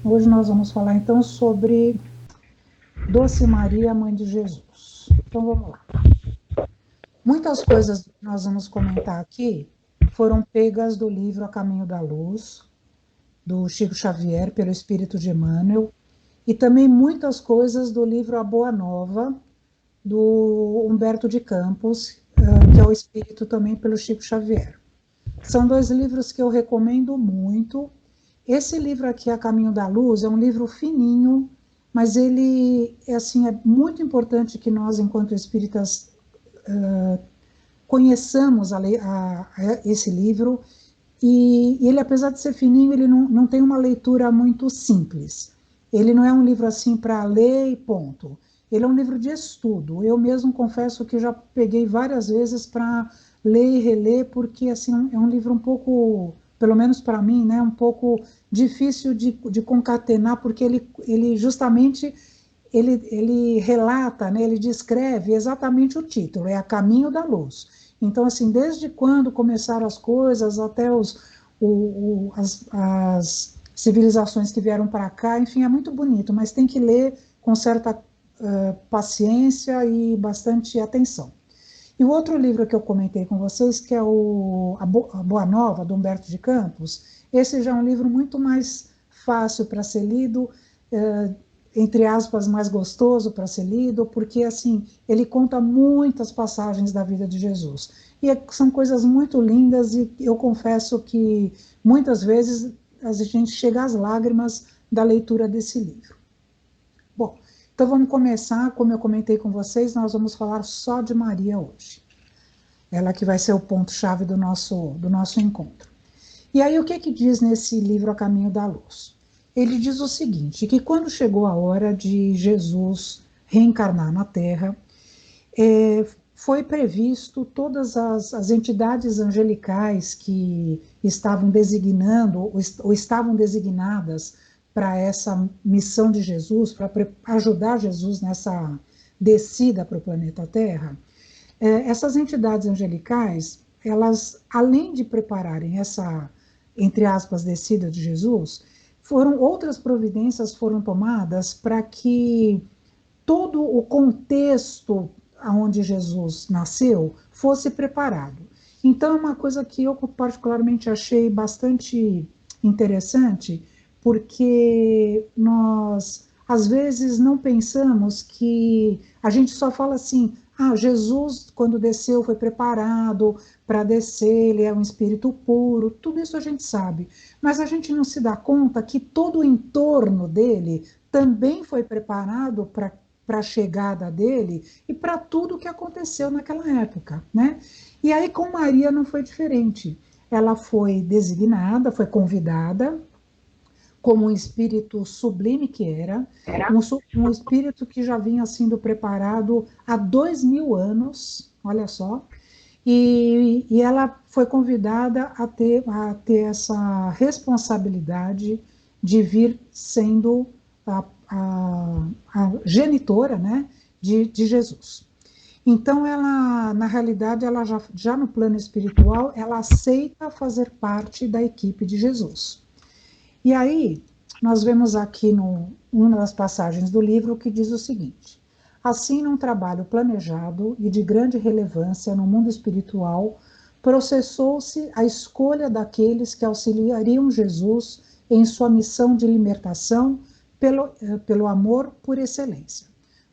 Hoje nós vamos falar então sobre Doce Maria, Mãe de Jesus. Então vamos lá. Muitas coisas que nós vamos comentar aqui foram pegas do livro A Caminho da Luz, do Chico Xavier, pelo Espírito de Emmanuel, e também muitas coisas do livro A Boa Nova, do Humberto de Campos, que é o Espírito também pelo Chico Xavier. São dois livros que eu recomendo muito. Esse livro aqui, A Caminho da Luz, é um livro fininho, mas ele é muito importante que nós, enquanto espíritas, conheçamos esse livro. E ele, apesar de ser fininho, ele não tem uma leitura muito simples. Ele não é um livro assim para ler e ponto. Ele é um livro de estudo. Eu mesmo confesso que já peguei várias vezes para ler e reler, porque assim, é um livro um pouco, pelo menos para mim, né, um pouco difícil de concatenar, porque ele justamente ele relata, né, ele descreve exatamente o título, é A Caminho da Luz. Então, assim, desde quando começaram as coisas até as civilizações que vieram para cá, enfim, é muito bonito, mas tem que ler com certa paciência e bastante atenção. E o outro livro que eu comentei com vocês, que é A Boa Nova, do Humberto de Campos, esse já é um livro muito mais fácil para ser lido, entre aspas, mais gostoso para ser lido, porque assim, ele conta muitas passagens da vida de Jesus. E são coisas muito lindas, e eu confesso que muitas vezes a gente chega às lágrimas da leitura desse livro. Bom, então vamos começar, como eu comentei com vocês, nós vamos falar só de Maria hoje. Ela que vai ser o ponto-chave do nosso encontro. E aí o que diz nesse livro A Caminho da Luz? Ele diz o seguinte, que quando chegou a hora de Jesus reencarnar na Terra, foi previsto todas as entidades angelicais que estavam designando, ou estavam designadas para essa missão de Jesus, para ajudar Jesus nessa descida para o planeta Terra. Essas entidades angelicais, elas, além de prepararem essa, entre aspas, descida de Jesus, outras providências foram tomadas para que todo o contexto onde Jesus nasceu fosse preparado. Então, é uma coisa que eu particularmente achei bastante interessante, porque nós, às vezes, não pensamos que a gente só fala assim, Jesus, quando desceu, foi preparado para descer, ele é um espírito puro, tudo isso a gente sabe, mas a gente não se dá conta que todo o entorno dele também foi preparado para a chegada dele e para tudo o que aconteceu naquela época, né? E aí com Maria não foi diferente. Ela foi designada, foi convidada como um espírito sublime que era, um espírito que já vinha sendo preparado há 2000 anos, olha só, e ela foi convidada a ter essa responsabilidade de vir sendo a genitora, né, de Jesus. Então, ela, na realidade, ela já no plano espiritual, ela aceita fazer parte da equipe de Jesus. E aí, nós vemos aqui uma das passagens do livro que diz o seguinte: assim, num trabalho planejado e de grande relevância no mundo espiritual, processou-se a escolha daqueles que auxiliariam Jesus em sua missão de libertação pelo amor por excelência.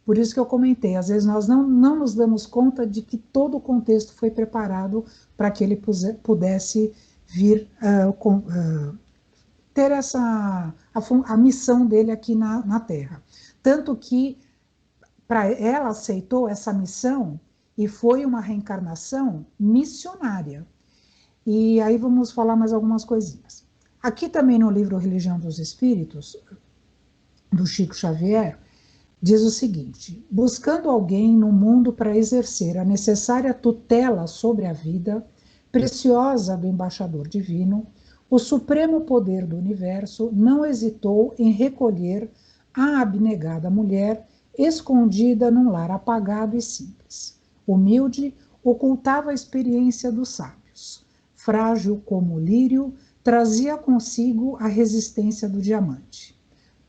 Por isso que eu comentei, às vezes nós não nos damos conta de que todo o contexto foi preparado para que ele pudesse vir ter a missão dele aqui na Terra. Tanto que ela aceitou essa missão e foi uma reencarnação missionária. E aí vamos falar mais algumas coisinhas. Aqui também no livro Religião dos Espíritos, do Chico Xavier, diz o seguinte: buscando alguém no mundo para exercer a necessária tutela sobre a vida preciosa do embaixador divino, o supremo poder do universo não hesitou em recolher a abnegada mulher escondida num lar apagado e simples. Humilde, ocultava a experiência dos sábios. Frágil como o lírio, trazia consigo a resistência do diamante.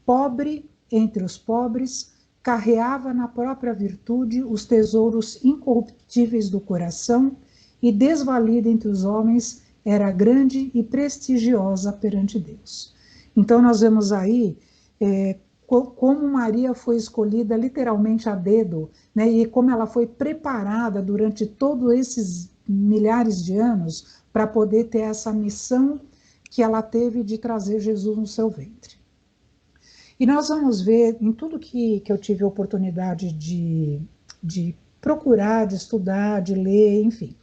pobre entre os pobres, carreava na própria virtude os tesouros incorruptíveis do coração e, desvalida entre os homens, era grande e prestigiosa perante Deus. Então nós vemos aí como Maria foi escolhida literalmente a dedo, né, e como ela foi preparada durante todos esses milhares de anos para poder ter essa missão que ela teve de trazer Jesus no seu ventre. E nós vamos ver, em tudo que eu tive a oportunidade de procurar, de estudar, de ler, enfim,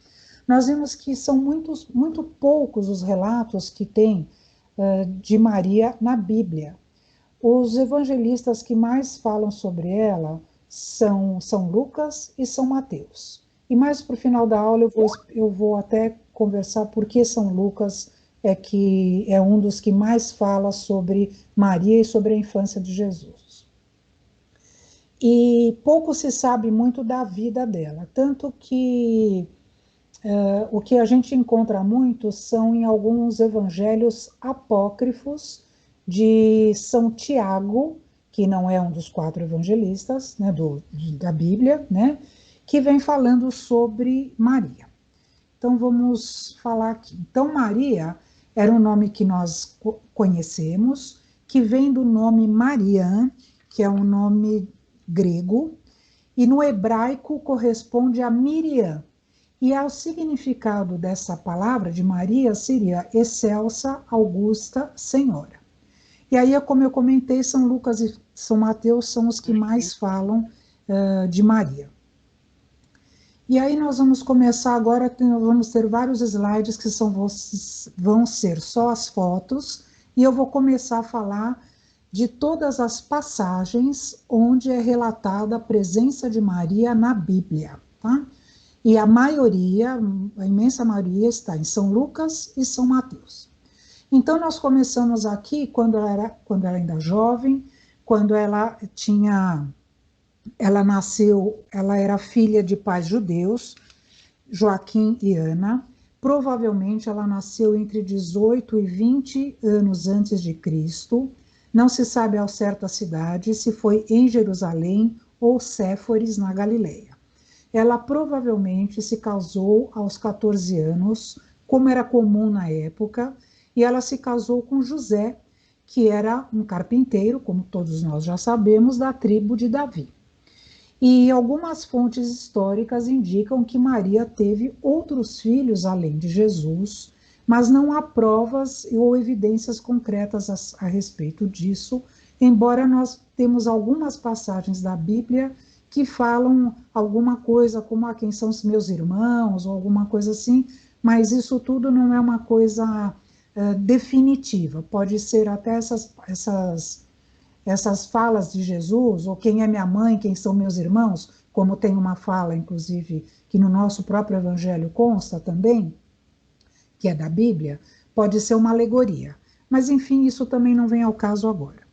nós vemos que são muito poucos os relatos que tem de Maria na Bíblia. Os evangelistas que mais falam sobre ela são São Lucas e São Mateus. E mais para o final da aula eu vou até conversar por que São Lucas que é um dos que mais fala sobre Maria e sobre a infância de Jesus. E pouco se sabe muito da vida dela, tanto que o que a gente encontra muito são em alguns evangelhos apócrifos de São Tiago, que não é um dos 4 evangelistas, né, da Bíblia, né, que vem falando sobre Maria. Então vamos falar aqui. Então Maria era um nome que nós conhecemos, que vem do nome Mariam, que é um nome grego, e no hebraico corresponde a Miriam. E ao significado dessa palavra de Maria seria excelsa, augusta, senhora. E aí, como eu comentei, São Lucas e São Mateus são os que mais falam de Maria. E aí nós vamos começar agora, vamos ter vários slides que vão ser só as fotos, e eu vou começar a falar de todas as passagens onde é relatada a presença de Maria na Bíblia, tá? E a maioria, a imensa maioria, está em São Lucas e São Mateus. Então nós começamos aqui quando ela era ainda jovem, quando ela nasceu, ela era filha de pais judeus, Joaquim e Ana. Provavelmente ela nasceu entre 18 e 20 anos antes de Cristo. Não se sabe ao certo a cidade, se foi em Jerusalém ou Séforis, na Galileia. Ela provavelmente se casou aos 14 anos, como era comum na época, e ela se casou com José, que era um carpinteiro, como todos nós já sabemos, da tribo de Davi. E algumas fontes históricas indicam que Maria teve outros filhos além de Jesus, mas não há provas ou evidências concretas a respeito disso, embora nós temos algumas passagens da Bíblia que falam alguma coisa como quem são os meus irmãos, ou alguma coisa assim, mas isso tudo não é uma coisa definitiva. Pode ser até essas falas de Jesus, ou quem é minha mãe, quem são meus irmãos, como tem uma fala, inclusive, que no nosso próprio evangelho consta também, que é da Bíblia, pode ser uma alegoria. Mas, enfim, isso também não vem ao caso agora.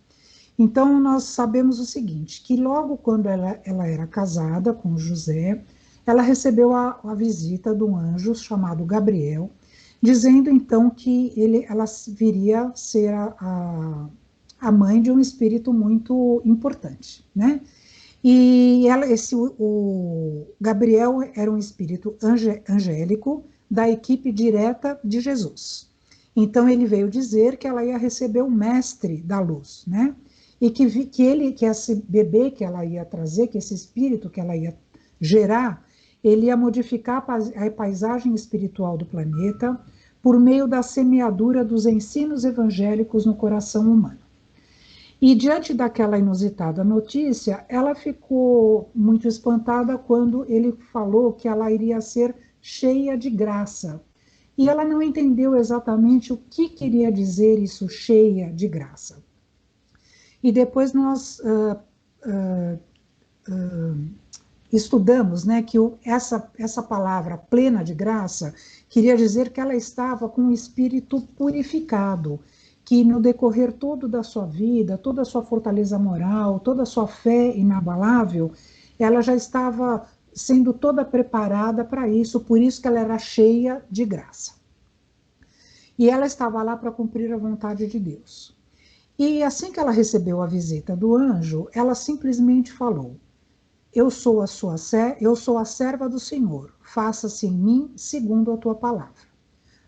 Então, nós sabemos o seguinte, que logo quando ela era casada com José, ela recebeu a visita de um anjo chamado Gabriel, dizendo, então, que ela viria ser a mãe de um espírito muito importante, né? E o Gabriel era um espírito angélico da equipe direta de Jesus. Então ele veio dizer que ela ia receber o mestre da luz, né? E que esse bebê que ela ia trazer, que esse espírito que ela ia gerar, ele ia modificar a paisagem espiritual do planeta por meio da semeadura dos ensinos evangélicos no coração humano. E diante daquela inusitada notícia, ela ficou muito espantada quando ele falou que ela iria ser cheia de graça. E ela não entendeu exatamente o que queria dizer isso, cheia de graça. E depois nós estudamos, né, que essa palavra plena de graça queria dizer que ela estava com o espírito purificado, que no decorrer todo da sua vida, toda a sua fortaleza moral, toda a sua fé inabalável, ela já estava sendo toda preparada para isso, por isso que ela era cheia de graça. E ela estava lá para cumprir a vontade de Deus. E assim que ela recebeu a visita do anjo, ela simplesmente falou: eu sou eu sou a serva do Senhor, faça-se em mim segundo a tua palavra.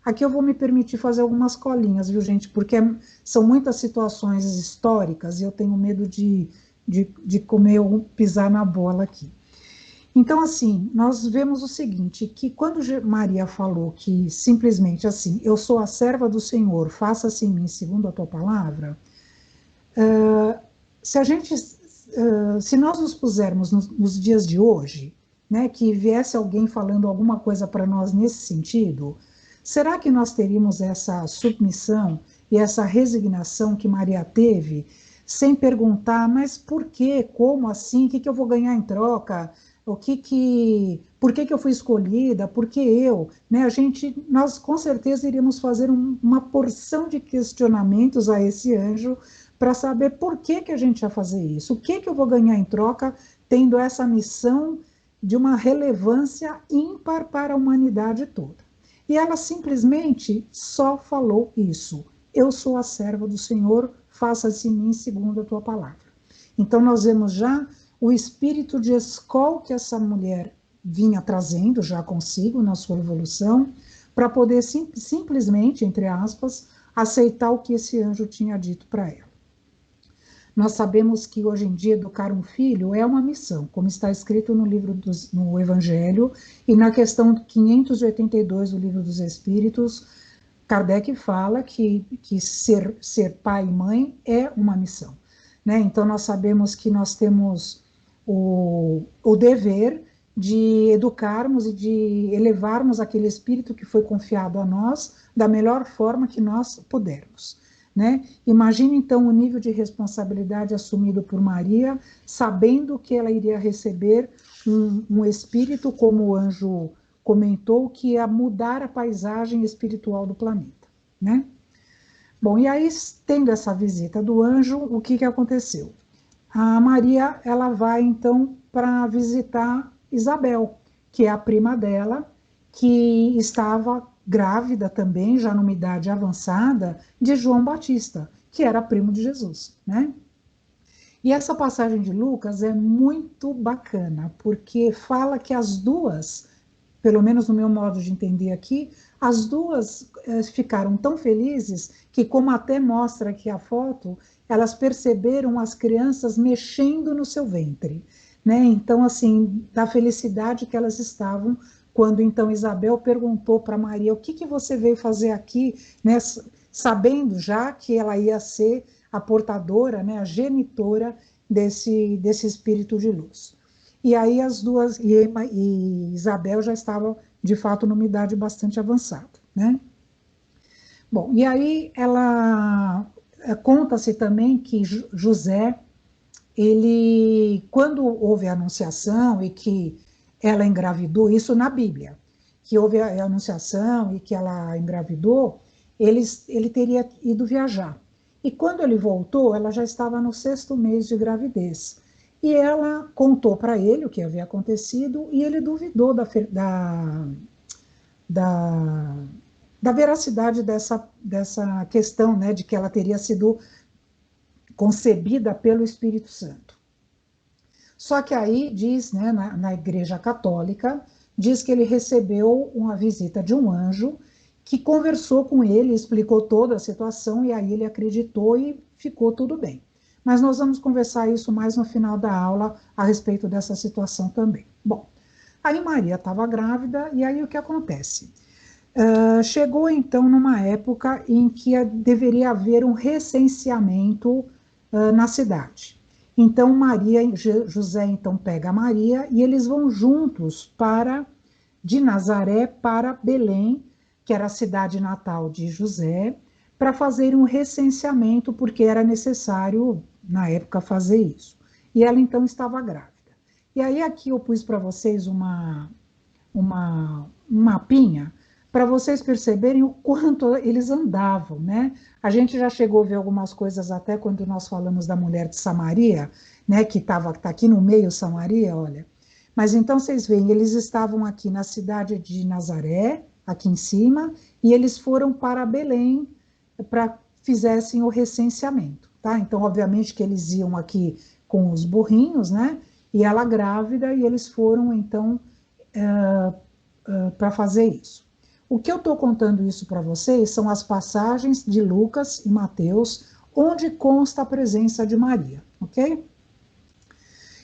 Aqui eu vou me permitir fazer algumas colinhas, viu, gente? Porque são muitas situações históricas e eu tenho medo de comer ou pisar na bola aqui. Então, assim, nós vemos o seguinte, que quando Maria falou que simplesmente assim, eu sou a serva do Senhor, faça-se em mim segundo a tua palavra, se a gente, se nós nos pusermos nos dias de hoje, né, que viesse alguém falando alguma coisa para nós nesse sentido, será que nós teríamos essa submissão e essa resignação que Maria teve, sem perguntar, mas por quê, como assim, o que eu vou ganhar em troca, por que eu fui escolhida, por que eu, né? Nós com certeza iríamos fazer uma porção de questionamentos a esse anjo para saber por que a gente ia fazer isso, o que eu vou ganhar em troca, tendo essa missão de uma relevância ímpar para a humanidade toda. E ela simplesmente só falou isso: eu sou a serva do Senhor, faça-se em mim segundo a tua palavra. Então nós vemos já o espírito de escol que essa mulher vinha trazendo já consigo na sua evolução, para poder simplesmente, entre aspas, aceitar o que esse anjo tinha dito para ela. Nós sabemos que hoje em dia educar um filho é uma missão, como está escrito no Evangelho, e na questão 582 do Livro dos Espíritos, Kardec fala que ser pai e mãe é uma missão, né? Então nós sabemos que nós temos o dever de educarmos e de elevarmos aquele espírito que foi confiado a nós da melhor forma que nós pudermos, né? Imagine então o nível de responsabilidade assumido por Maria, sabendo que ela iria receber um espírito, como o anjo comentou, que ia mudar a paisagem espiritual do planeta, né? Bom, e aí, tendo essa visita do anjo, o que aconteceu? A Maria, ela vai então para visitar Isabel, que é a prima dela, que estava grávida também, já numa idade avançada, de João Batista, que era primo de Jesus, né? E essa passagem de Lucas é muito bacana, porque fala que as duas, pelo menos no meu modo de entender aqui, as duas ficaram tão felizes que, como até mostra aqui a foto, elas perceberam as crianças mexendo no seu ventre, né? Então, assim, da felicidade que elas estavam, quando então Isabel perguntou para Maria: o que você veio fazer aqui, né? Sabendo já que ela ia ser a portadora, né? A genitora desse espírito de luz. E aí as duas, e Isabel já estava, de fato, numa idade bastante avançada, né? Bom, e aí ela conta-se também que José, ele, quando houve a anunciação e que ela engravidou, isso na Bíblia, que houve a anunciação e que ela engravidou, ele teria ido viajar. E quando ele voltou, ela já estava no 6º mês de gravidez. E ela contou para ele o que havia acontecido e ele duvidou da veracidade dessa questão, né, de que ela teria sido concebida pelo Espírito Santo. Só que aí diz, né, na Igreja Católica, diz que ele recebeu uma visita de um anjo que conversou com ele, explicou toda a situação e aí ele acreditou e ficou tudo bem. Mas nós vamos conversar isso mais no final da aula a respeito dessa situação também. Bom, aí Maria estava grávida e aí o que acontece? Chegou então numa época em que deveria haver um recenseamento na cidade. Então José então pega a Maria e eles vão juntos de Nazaré para Belém, que era a cidade natal de José, para fazer um recenseamento, porque era necessário, na época, fazer isso. E ela, então, estava grávida. E aí, aqui eu pus para vocês um mapinha, para vocês perceberem o quanto eles andavam, né? A gente já chegou a ver algumas coisas até quando nós falamos da mulher de Samaria, né? Que tá aqui no meio, Samaria, olha. Mas então, vocês veem, eles estavam aqui na cidade de Nazaré, aqui em cima, e eles foram para Belém, para fizessem o recenseamento. tá? Então, obviamente que eles iam aqui com os burrinhos, né? E ela grávida, e eles foram, então, para fazer isso. O que eu estou contando isso para vocês são as passagens de Lucas e Mateus, onde consta a presença de Maria, ok?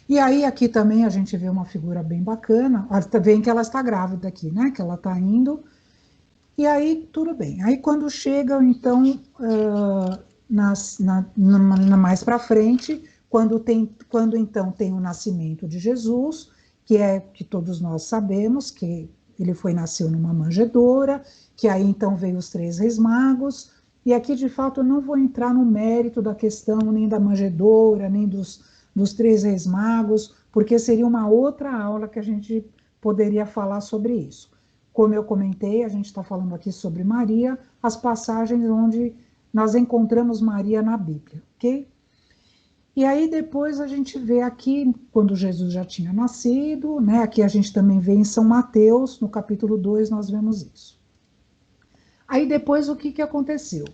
E aí aqui também a gente vê uma figura bem bacana, vem que ela está grávida aqui, né? Que ela está indo, e aí tudo bem. Aí quando chega, então, mais para frente, quando então tem o nascimento de Jesus, que é que todos nós sabemos que ele nasceu numa manjedoura, que aí então veio os 3 reis magos, e aqui de fato eu não vou entrar no mérito da questão nem da manjedoura, nem dos 3 reis magos, porque seria uma outra aula que a gente poderia falar sobre isso. Como eu comentei, a gente está falando aqui sobre Maria, as passagens onde nós encontramos Maria na Bíblia, ok? E aí depois a gente vê aqui, quando Jesus já tinha nascido, né? Aqui a gente também vê em São Mateus, no capítulo 2, nós vemos isso. Aí depois o que aconteceu?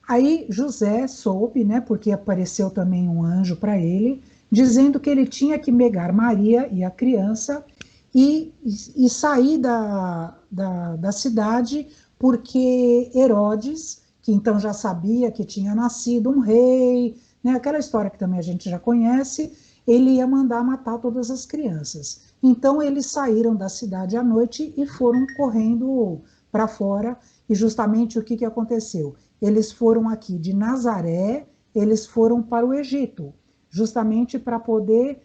Aí José soube, né? Porque apareceu também um anjo para ele, dizendo que ele tinha que pegar Maria e a criança e sair da cidade, porque Herodes, que então já sabia que tinha nascido um rei, né, aquela história que também a gente já conhece, ele ia mandar matar todas as crianças. Então eles saíram da cidade à noite e foram correndo para fora, e justamente o que aconteceu? Eles foram aqui de Nazaré, eles foram para o Egito, justamente para poder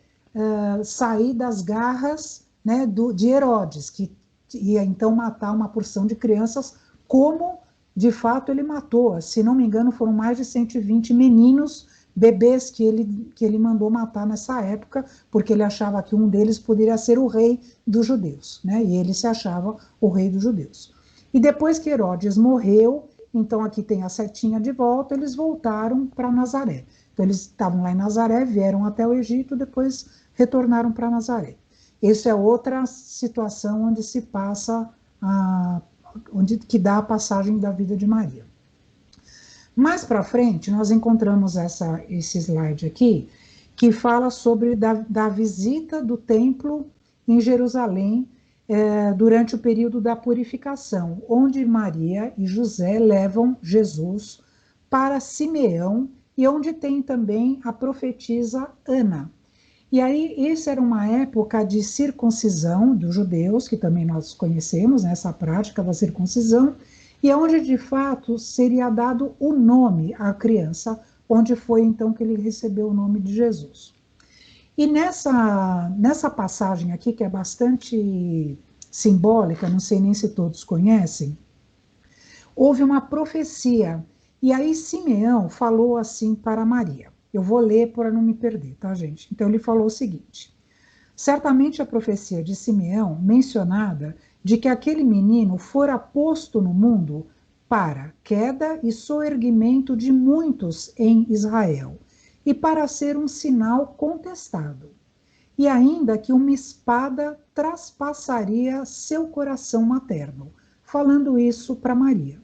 sair das garras, né, de Herodes, que ia então matar uma porção de crianças, como de fato ele matou. Se não me engano, foram mais de 120 meninos, bebês que ele mandou matar nessa época, porque ele achava que um deles poderia ser o rei dos judeus, né? E ele se achava o rei dos judeus. E depois que Herodes morreu, então aqui tem a setinha de volta, eles voltaram para Nazaré. Então eles estavam lá em Nazaré, vieram até o Egito, depois retornaram para Nazaré. Essa é outra situação onde se passa, que dá a passagem da vida de Maria. Mais para frente, nós encontramos esse slide aqui, que fala sobre da visita do templo em Jerusalém, durante o período da purificação, onde Maria e José levam Jesus para Simeão, e onde tem também a profetisa Ana. E aí, essa era uma época de circuncisão dos judeus, que também nós conhecemos, né, essa prática da circuncisão, e é onde, de fato, seria dado o nome à criança, onde foi, então, que ele recebeu o nome de Jesus. E nessa passagem aqui, que é bastante simbólica, não sei nem se todos conhecem, houve uma profecia, e aí Simeão falou assim para Maria. Eu vou ler para não me perder, tá, gente? Então ele falou o seguinte: certamente a profecia de Simeão, mencionada, de que aquele menino fora posto no mundo para queda e soerguimento de muitos em Israel, e para ser um sinal contestado, e ainda que uma espada traspassaria seu coração materno, falando isso para Maria.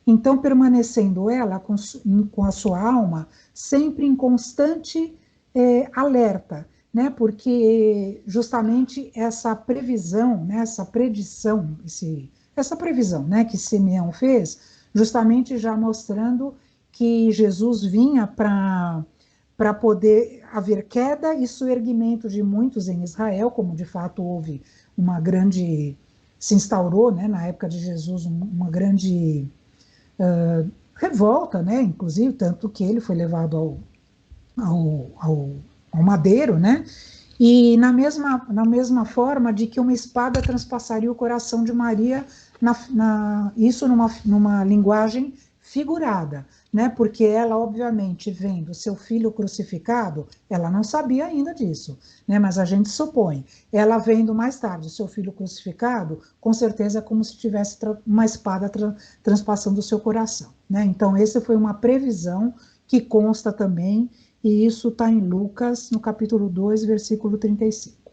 Então, permanecendo ela com a sua alma sempre em constante alerta, né? Porque justamente essa previsão, né? Essa predição, essa previsão, né? Que Simeão fez, justamente já mostrando que Jesus vinha para poder haver queda e soerguimento de muitos em Israel, como de fato houve uma grande, se instaurou, né? Na época de Jesus, uma grande revolta, né? Inclusive, tanto que ele foi levado ao madeiro, né? E na mesma forma de que uma espada transpassaria o coração de Maria, isso numa linguagem figurada, né? Porque ela, obviamente, vendo seu filho crucificado, ela não sabia ainda disso, né? Mas a gente supõe, ela vendo mais tarde seu filho crucificado, com certeza é como se tivesse uma espada transpassando o seu coração, né? Então, essa foi uma previsão que consta também, e isso está em Lucas, no capítulo 2, versículo 35.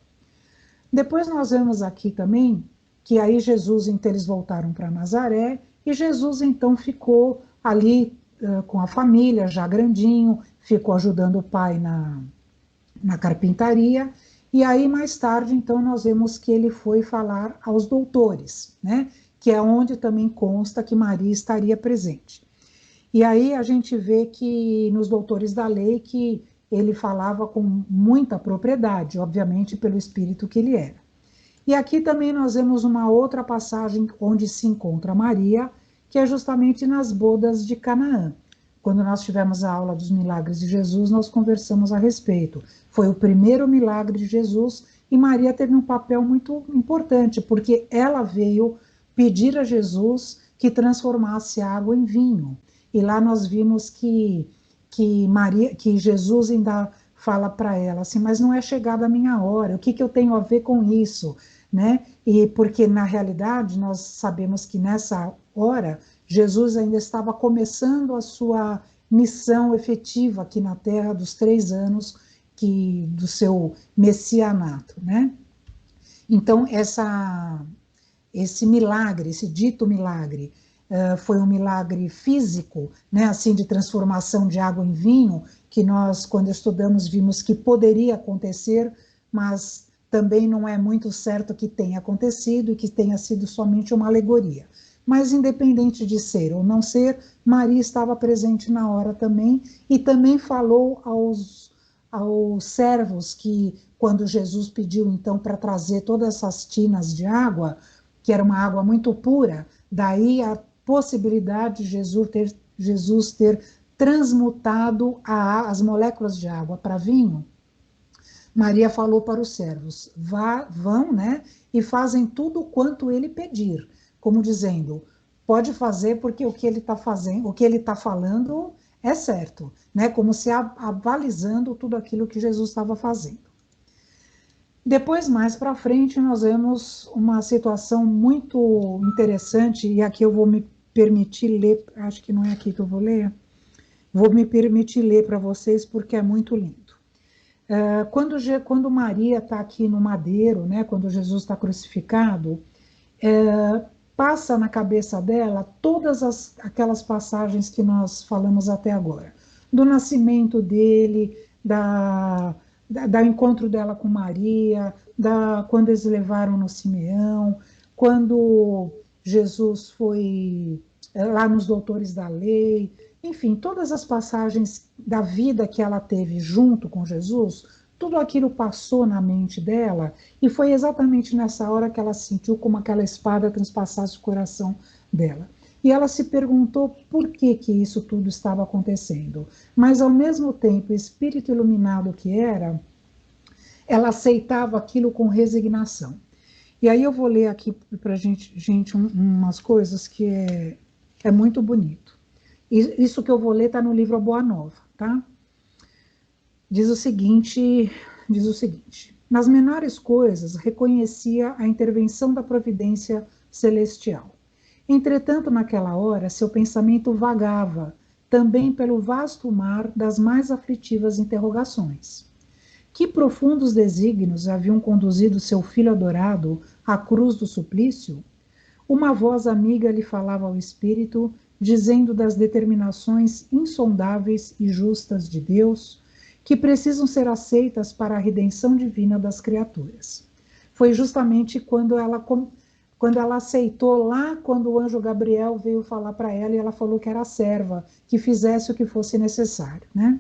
Depois nós vemos aqui também que aí Jesus, então eles voltaram para Nazaré, e Jesus então ficou ali com a família, já grandinho, ficou ajudando o pai na carpintaria, e aí mais tarde, então, nós vemos que ele foi falar aos doutores, né? Que é onde também consta que Maria estaria presente. E aí a gente vê que nos doutores da lei que ele falava com muita propriedade, obviamente pelo espírito que ele era. E aqui também nós vemos uma outra passagem onde se encontra Maria, que é justamente nas bodas de Canaã. Quando nós tivemos a aula dos milagres de Jesus, nós conversamos a respeito. Foi o primeiro milagre de Jesus e Maria teve um papel muito importante, porque ela veio pedir a Jesus que transformasse água em vinho. E lá nós vimos que Jesus ainda fala para ela assim, mas não é chegada a minha hora, o que eu tenho a ver com isso, né? E porque na realidade nós sabemos que nessa hora Jesus ainda estava começando a sua missão efetiva aqui na Terra dos 3 anos do seu messianato, né? Então esse milagre, esse dito milagre, foi um milagre físico, né, assim, de transformação de água em vinho, que nós, quando estudamos, vimos que poderia acontecer, mas também não é muito certo que tenha acontecido e que tenha sido somente uma alegoria. Mas, independente de ser ou não ser, Maria estava presente na hora também, e também falou aos servos que, quando Jesus pediu, então, para trazer todas essas tinas de água, que era uma água muito pura, daí a possibilidade de Jesus ter transmutado as moléculas de água para vinho. Maria falou para os servos, vão, né, e fazem tudo quanto ele pedir, como dizendo, pode fazer porque o que ele está fazendo, o que ele está falando é certo, né, como se avalizando tudo aquilo que Jesus estava fazendo. Depois, mais para frente, nós vemos uma situação muito interessante, e aqui eu vou me permitir ler, acho que não é aqui que eu vou ler, vou me permitir ler para vocês porque é muito lindo. Quando Maria está aqui no madeiro, né, quando Jesus está crucificado, passa na cabeça dela todas aquelas passagens que nós falamos até agora, do nascimento dele, do encontro dela com Maria, quando eles levaram no Simeão, quando Jesus foi lá nos doutores da lei, enfim, todas as passagens da vida que ela teve junto com Jesus, tudo aquilo passou na mente dela, e foi exatamente nessa hora que ela sentiu como aquela espada transpassasse o coração dela. E ela se perguntou por que isso tudo estava acontecendo. Mas, ao mesmo tempo, espírito iluminado que era, ela aceitava aquilo com resignação. E aí eu vou ler aqui para a gente umas coisas que é muito bonito. Isso que eu vou ler está no livro A Boa Nova, tá? Diz o seguinte, nas menores coisas reconhecia a intervenção da providência celestial. Entretanto, naquela hora, seu pensamento vagava também pelo vasto mar das mais aflitivas interrogações. Que profundos desígnios haviam conduzido seu filho adorado à cruz do suplício? Uma voz amiga lhe falava ao espírito, dizendo das determinações insondáveis e justas de Deus, que precisam ser aceitas para a redenção divina das criaturas. Foi justamente quando ela aceitou lá, quando o anjo Gabriel veio falar para ela, e ela falou que era serva, que fizesse o que fosse necessário, né?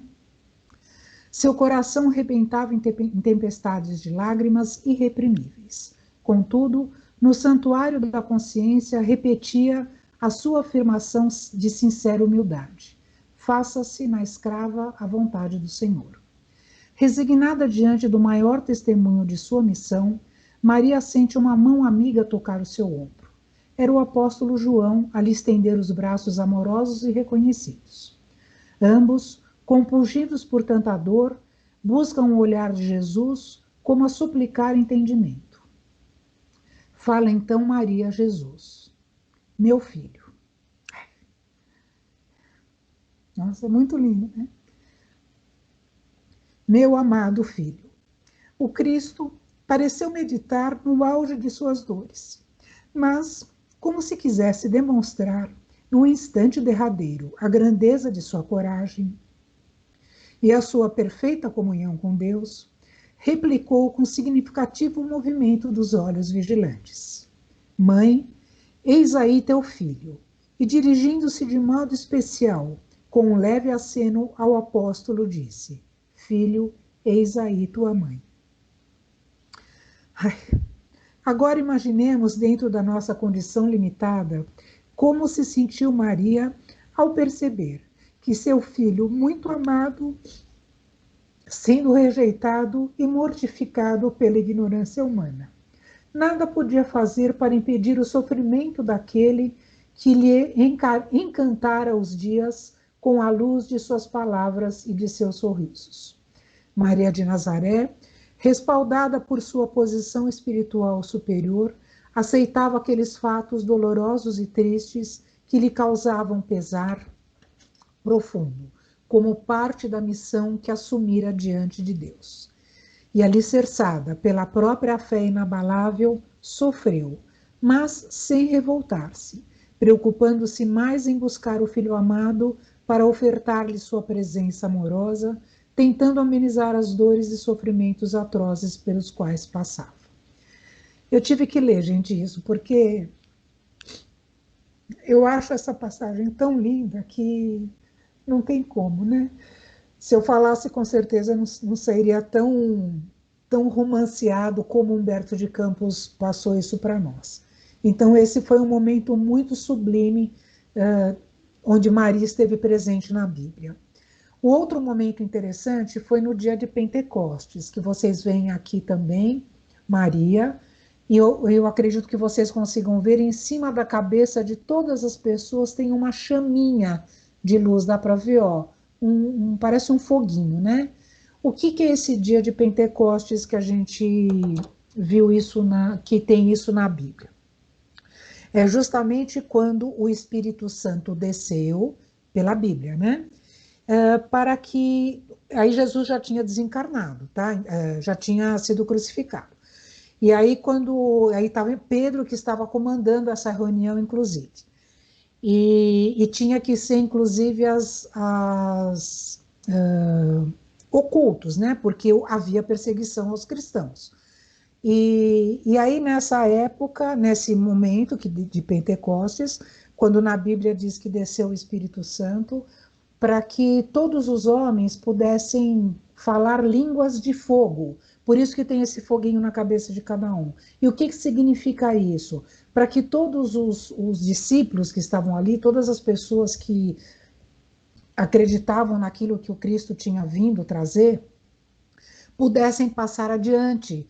Seu coração rebentava em tempestades de lágrimas irreprimíveis. Contudo, no santuário da consciência, repetia a sua afirmação de sincera humildade. Faça-se na escrava a vontade do Senhor. Resignada diante do maior testemunho de sua missão, Maria sente uma mão amiga tocar o seu ombro. Era o apóstolo João a lhe estender os braços amorosos e reconhecidos. Ambos, compungidos por tanta dor, buscam o olhar de Jesus como a suplicar entendimento. Fala então Maria a Jesus, meu filho. Nossa, é muito lindo, né? Meu amado filho, o Cristo pareceu meditar no auge de suas dores, mas, como se quisesse demonstrar, no instante derradeiro, a grandeza de sua coragem, e a sua perfeita comunhão com Deus, replicou com significativo movimento dos olhos vigilantes: Mãe, eis aí teu filho. E dirigindo-se de modo especial, com um leve aceno ao apóstolo, disse: Filho, eis aí tua mãe. Ai. Agora imaginemos, dentro da nossa condição limitada, como se sentiu Maria ao perceber que seu filho muito amado, sendo rejeitado e mortificado pela ignorância humana, nada podia fazer para impedir o sofrimento daquele que lhe encantara os dias com a luz de suas palavras e de seus sorrisos. Maria de Nazaré, respaldada por sua posição espiritual superior, aceitava aqueles fatos dolorosos e tristes que lhe causavam pesar profundo, como parte da missão que assumira diante de Deus. E alicerçada pela própria fé inabalável, sofreu, mas sem revoltar-se, preocupando-se mais em buscar o filho amado para ofertar-lhe sua presença amorosa, tentando amenizar as dores e sofrimentos atrozes pelos quais passava. Eu tive que ler, gente, isso, porque eu acho essa passagem tão linda que não tem como, né? Se eu falasse, com certeza não seria tão romanceado como Humberto de Campos passou isso para nós. Então, esse foi um momento muito sublime, onde Maria esteve presente na Bíblia. O outro momento interessante foi no dia de Pentecostes, que vocês veem aqui também, Maria, e eu acredito que vocês consigam ver, em cima da cabeça de todas as pessoas tem uma chaminha de luz, dá para ver, ó, parece um foguinho, né? O que é esse dia de Pentecostes que a gente viu isso, que tem isso na Bíblia? É justamente quando o Espírito Santo desceu, pela Bíblia, né? Para que... Aí Jesus já tinha desencarnado, tá? Já tinha sido crucificado. E aí aí estava Pedro que estava comandando essa reunião, inclusive. E tinha que ser, inclusive, ocultos, né? Porque havia perseguição aos cristãos. E aí, nessa época, nesse momento de Pentecostes, quando na Bíblia diz que desceu o Espírito Santo, para que todos os homens pudessem falar línguas de fogo. Por isso que tem esse foguinho na cabeça de cada um. E o que significa isso? Para que todos os discípulos que estavam ali, todas as pessoas que acreditavam naquilo que o Cristo tinha vindo trazer, pudessem passar adiante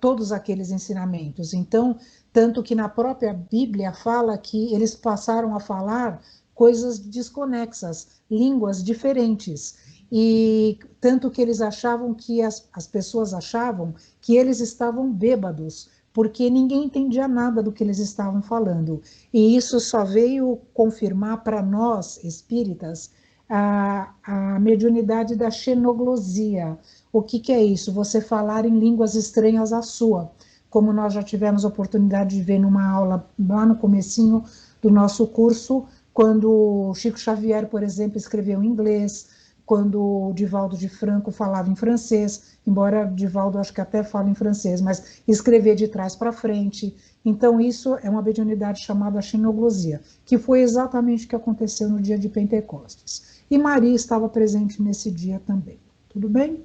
todos aqueles ensinamentos. Então, tanto que na própria Bíblia fala que eles passaram a falar coisas desconexas, línguas diferentes, e tanto que eles achavam que as pessoas achavam que eles estavam bêbados, porque ninguém entendia nada do que eles estavam falando. E isso só veio confirmar para nós, espíritas, a mediunidade da xenoglosia. O que é isso? Você falar em línguas estranhas à sua, como nós já tivemos a oportunidade de ver numa aula lá no comecinho do nosso curso, quando Chico Xavier, por exemplo, escreveu em inglês, quando o Divaldo de Franco falava em francês, embora Divaldo acho que até fala em francês, mas escrever de trás para frente. Então isso é uma mediunidade chamada xenoglosia, que foi exatamente o que aconteceu no dia de Pentecostes. E Maria estava presente nesse dia também. Tudo bem?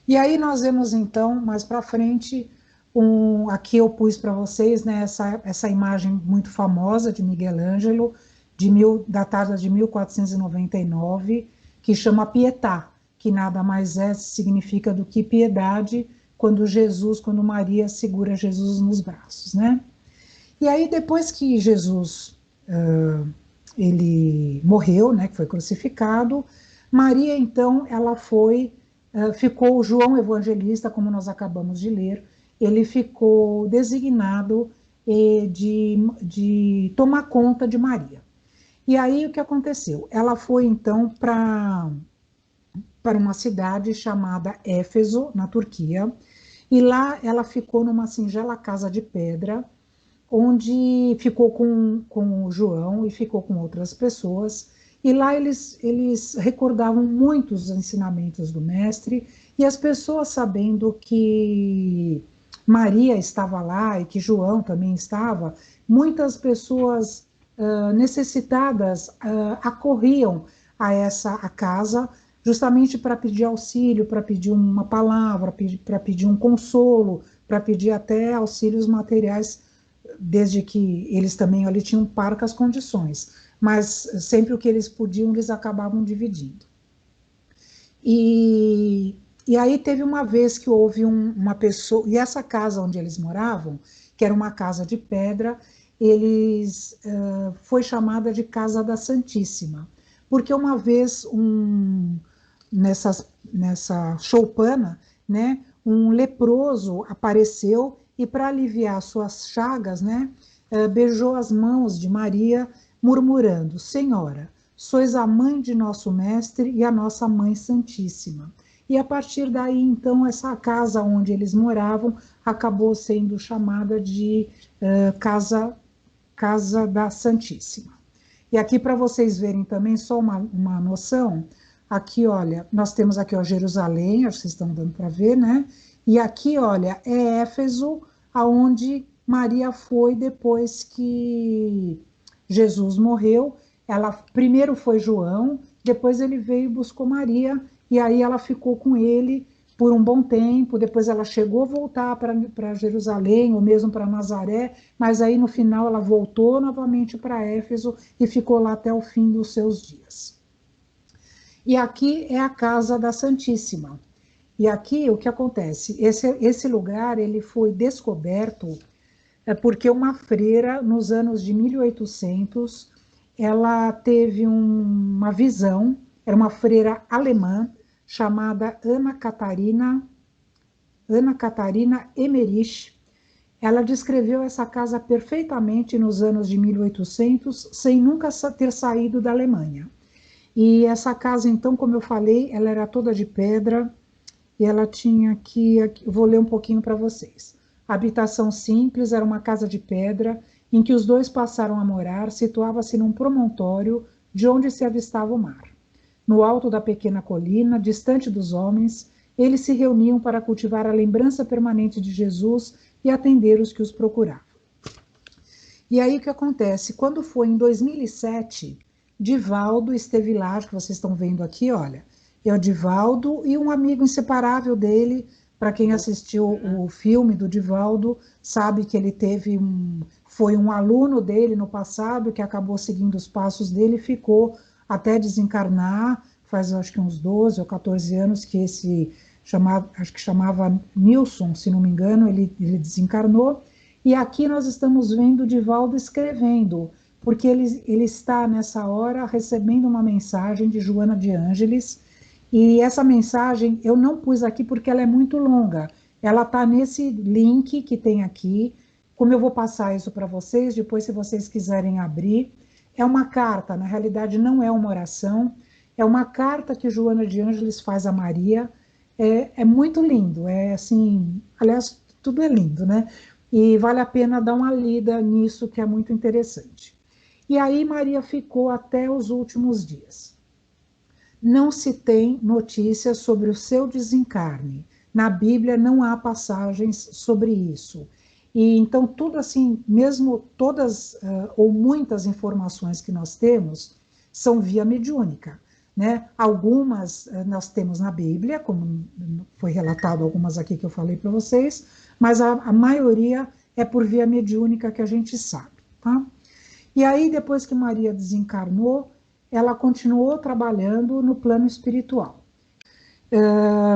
E aí nós vemos então, mais para frente, aqui eu pus para vocês, né, essa imagem muito famosa de Miguel Ângelo, datada de 1499, que chama Pietà, que nada mais significa do que piedade, quando Maria segura Jesus nos braços, né? E aí depois que Jesus ele morreu, né, que foi crucificado, Maria então ela ficou João Evangelista, como nós acabamos de ler, ele ficou designado de tomar conta de Maria. E aí o que aconteceu? Ela foi então para uma cidade chamada Éfeso, na Turquia, e lá ela ficou numa singela casa de pedra, onde ficou com o João e ficou com outras pessoas, e lá eles recordavam muitos ensinamentos do mestre, e as pessoas sabendo que Maria estava lá e que João também estava, muitas pessoas necessitadas acorriam a essa casa justamente para pedir auxílio, para pedir uma palavra, para pedir um consolo, para pedir até auxílios materiais, desde que eles também ali tinham parcas condições, mas sempre o que eles podiam, eles acabavam dividindo. E aí teve uma vez que houve uma pessoa, e essa casa onde eles moravam, que era uma casa de pedra, foi chamada de Casa da Santíssima, porque uma vez nessa choupana, né, um leproso apareceu e para aliviar suas chagas, né, beijou as mãos de Maria, murmurando: Senhora, sois a mãe de nosso mestre e a nossa mãe santíssima. E a partir daí, então, essa casa onde eles moravam acabou sendo chamada de Casa da Santíssima. E aqui, para vocês verem também, só uma noção, aqui, olha, nós temos aqui, ó, Jerusalém, acho que vocês estão dando para ver, né? E aqui, olha, é Éfeso, aonde Maria foi depois que Jesus morreu. Ela primeiro foi João, depois ele veio e buscou Maria, e aí ela ficou com ele por um bom tempo, depois ela chegou a voltar para Jerusalém, ou mesmo para Nazaré, mas aí no final ela voltou novamente para Éfeso e ficou lá até o fim dos seus dias. E aqui é a Casa da Santíssima. E aqui o que acontece? Esse lugar ele foi descoberto porque uma freira, nos anos de 1800, ela teve uma visão, era uma freira alemã, chamada Ana Catarina Emmerich. Ela descreveu essa casa perfeitamente nos anos de 1800, sem nunca ter saído da Alemanha. E essa casa, então, como eu falei, ela era toda de pedra, e ela tinha aqui, vou ler um pouquinho para vocês. A habitação simples era uma casa de pedra, em que os dois passaram a morar, situava-se num promontório, de onde se avistava o mar. No alto da pequena colina, distante dos homens, eles se reuniam para cultivar a lembrança permanente de Jesus e atender os que os procuravam. E aí o que acontece? Quando foi em 2007, Divaldo esteve lá, que vocês estão vendo aqui, olha, é o Divaldo e um amigo inseparável dele. Para quem assistiu o filme do Divaldo, sabe que ele foi um aluno dele no passado, que acabou seguindo os passos dele e ficou até desencarnar, faz acho que uns 12 ou 14 anos que acho que chamava Nilson, se não me engano, ele desencarnou. E aqui nós estamos vendo o Divaldo escrevendo, porque ele está nessa hora recebendo uma mensagem de Joana de Ângeles, e essa mensagem eu não pus aqui porque ela é muito longa. Ela está nesse link que tem aqui. Como eu vou passar isso para vocês, depois se vocês quiserem abrir. É uma carta, na realidade não é uma oração, é uma carta que Joana de Ângeles faz a Maria. É muito lindo, é assim, aliás, tudo é lindo, né? E vale a pena dar uma lida nisso, que é muito interessante. E aí Maria ficou até os últimos dias. Não se tem notícias sobre o seu desencarne. Na Bíblia não há passagens sobre isso. E então tudo assim, mesmo todas ou muitas informações que nós temos são via mediúnica, né? Algumas nós temos na Bíblia, como foi relatado algumas aqui que eu falei para vocês, mas a maioria é por via mediúnica que a gente sabe, tá? E aí depois que Maria desencarnou, ela continuou trabalhando no plano espiritual.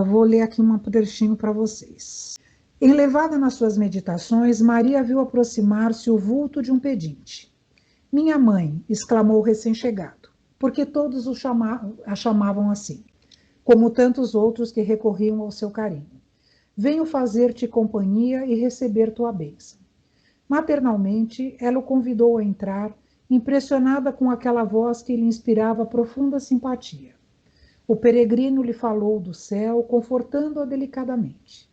Vou ler aqui um trechinho para vocês. Enlevada nas suas meditações, Maria viu aproximar-se o vulto de um pedinte. Minha mãe, exclamou o recém-chegado, porque todos a chamavam assim, como tantos outros que recorriam ao seu carinho. Venho fazer-te companhia e receber tua bênção. Maternalmente, ela o convidou a entrar, impressionada com aquela voz que lhe inspirava profunda simpatia. O peregrino lhe falou do céu, confortando-a delicadamente.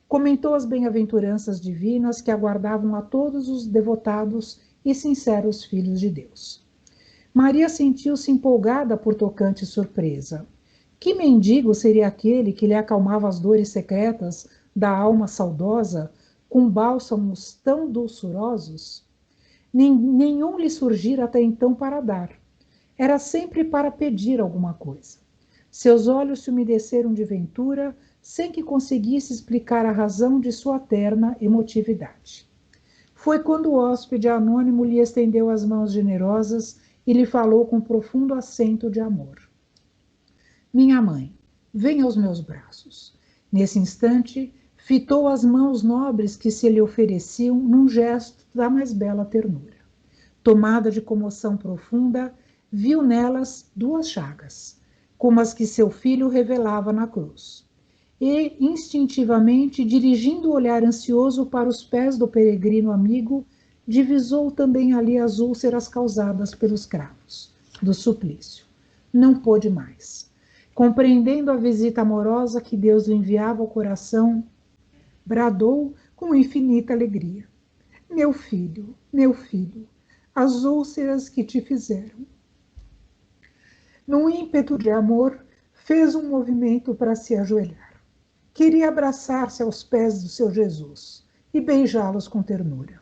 Comentou as bem-aventuranças divinas que aguardavam a todos os devotados e sinceros filhos de Deus. Maria sentiu-se empolgada por tocante surpresa. Que mendigo seria aquele que lhe acalmava as dores secretas da alma saudosa com bálsamos tão doçurosos? Nenhum lhe surgira até então para dar. Era sempre para pedir alguma coisa. Seus olhos se umedeceram de ventura, sem que conseguisse explicar a razão de sua terna emotividade. Foi quando o hóspede anônimo lhe estendeu as mãos generosas e lhe falou com profundo acento de amor. Minha mãe, venha aos meus braços. Nesse instante, fitou as mãos nobres que se lhe ofereciam num gesto da mais bela ternura. Tomada de comoção profunda, viu nelas duas chagas, como as que seu filho revelava na cruz. E, instintivamente, dirigindo o olhar ansioso para os pés do peregrino amigo, divisou também ali as úlceras causadas pelos cravos do suplício. Não pôde mais. Compreendendo a visita amorosa que Deus lhe enviava ao coração, bradou com infinita alegria: meu filho, as úlceras que te fizeram. Num ímpeto de amor, fez um movimento para se ajoelhar. Queria abraçar-se aos pés do seu Jesus e beijá-los com ternura.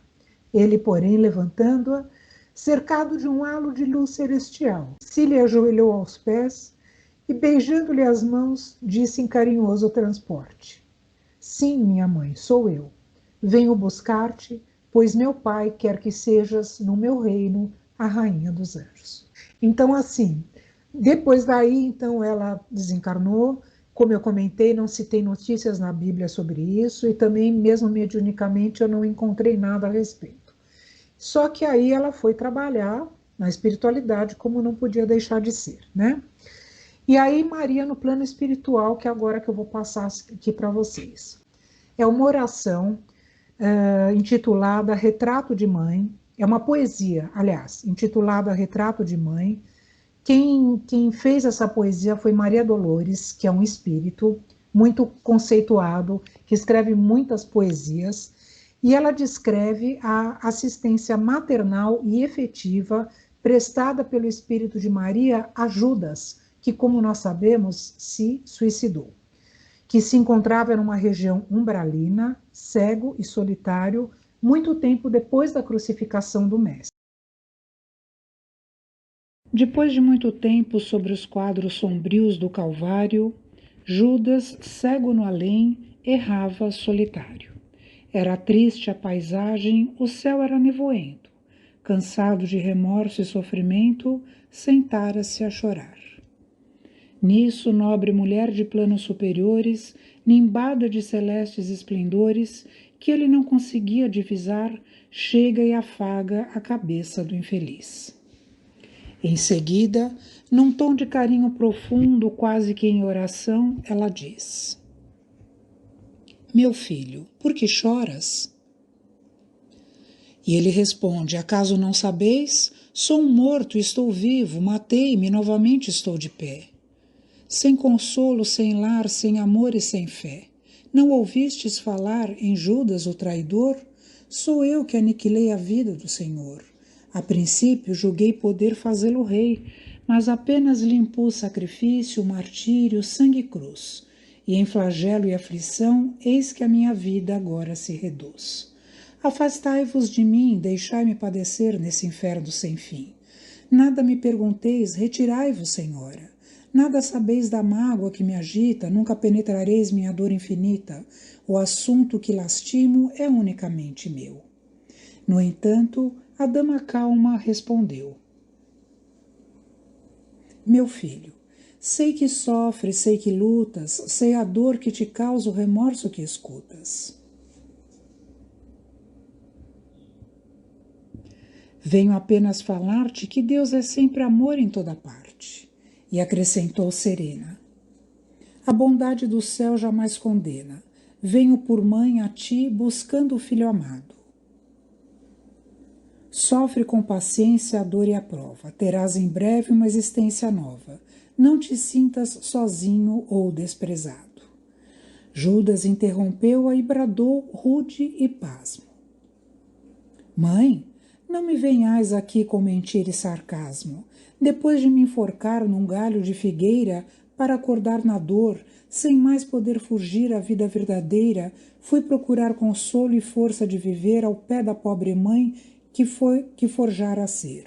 Ele, porém, levantando-a, cercado de um halo de luz celestial, se lhe ajoelhou aos pés e, beijando-lhe as mãos, disse em carinhoso transporte: sim, minha mãe, sou eu. Venho buscar-te, pois meu pai quer que sejas, no meu reino, a rainha dos anjos. Então, assim, depois daí, então, ela desencarnou. Como eu comentei, não se tem notícias na Bíblia sobre isso, e também, mesmo mediunicamente, eu não encontrei nada a respeito. Só que aí ela foi trabalhar na espiritualidade, como não podia deixar de ser, né? E aí, Maria, no plano espiritual, que agora que eu vou passar aqui para vocês. É uma oração intitulada Retrato de Mãe. É uma poesia, aliás, intitulada Retrato de Mãe. Quem fez essa poesia foi Maria Dolores, que é um espírito muito conceituado, que escreve muitas poesias, e ela descreve a assistência maternal e efetiva prestada pelo espírito de Maria a Judas, que, como nós sabemos, se suicidou, que se encontrava numa região umbralina, cego e solitário, muito tempo depois da crucificação do Mestre. Depois de muito tempo sobre os quadros sombrios do Calvário, Judas, cego no além, errava solitário. Era triste a paisagem, o céu era nevoento. Cansado de remorso e sofrimento, sentara-se a chorar. Nisso, nobre mulher de planos superiores, nimbada de celestes esplendores, que ele não conseguia divisar, chega e afaga a cabeça do infeliz. Em seguida, num tom de carinho profundo, quase que em oração, ela diz: meu filho, por que choras? E ele responde: acaso não sabeis? Sou um morto, estou vivo, matei-me, novamente estou de pé. Sem consolo, sem lar, sem amor e sem fé. Não ouvistes falar em Judas o traidor? Sou eu que aniquilei a vida do Senhor. A princípio julguei poder fazê-lo rei, mas apenas lhe impus sacrifício, martírio, sangue e cruz. E em flagelo e aflição, eis que a minha vida agora se reduz. Afastai-vos de mim, deixai-me padecer nesse inferno sem fim. Nada me pergunteis, retirai-vos, Senhora. Nada sabeis da mágoa que me agita, nunca penetrareis minha dor infinita. O assunto que lastimo é unicamente meu. No entanto, a dama calma respondeu: meu filho, sei que sofres, sei que lutas, sei a dor que te causa o remorso que escutas. Venho apenas falar-te que Deus é sempre amor em toda parte. E acrescentou serena: a bondade do céu jamais condena. Venho por mãe a ti buscando o filho amado. Sofre com paciência a dor e a prova. Terás em breve uma existência nova. Não te sintas sozinho ou desprezado. Judas interrompeu-a e bradou rude e pasmo: mãe, não me venhais aqui com mentira e sarcasmo. Depois de me enforcar num galho de figueira para acordar na dor, sem mais poder fugir à vida verdadeira, fui procurar consolo e força de viver ao pé da pobre mãe que forjara a ser.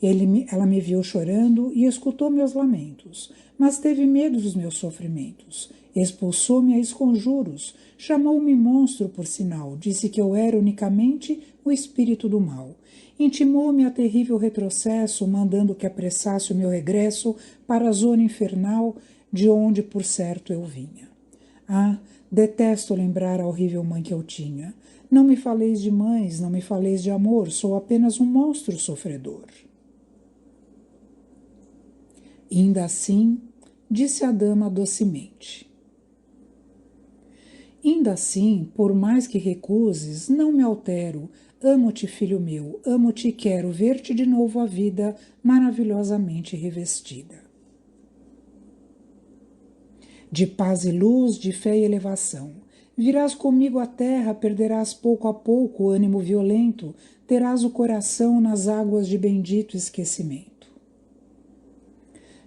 Ela me viu chorando e escutou meus lamentos, mas teve medo dos meus sofrimentos. Expulsou-me a esconjuros, chamou-me monstro por sinal, disse que eu era unicamente o espírito do mal. Intimou-me a terrível retrocesso, mandando que apressasse o meu regresso para a zona infernal de onde, por certo, eu vinha. Ah, detesto lembrar a horrível mãe que eu tinha. Não me faleis de mães, não me faleis de amor, sou apenas um monstro sofredor. Ainda assim, disse a dama docemente. Ainda assim, por mais que recuses, não me altero. Amo-te, filho meu, amo-te e quero ver-te de novo a vida maravilhosamente revestida. De paz e luz, de fé e elevação. Virás comigo à terra, perderás pouco a pouco o ânimo violento, terás o coração nas águas de bendito esquecimento.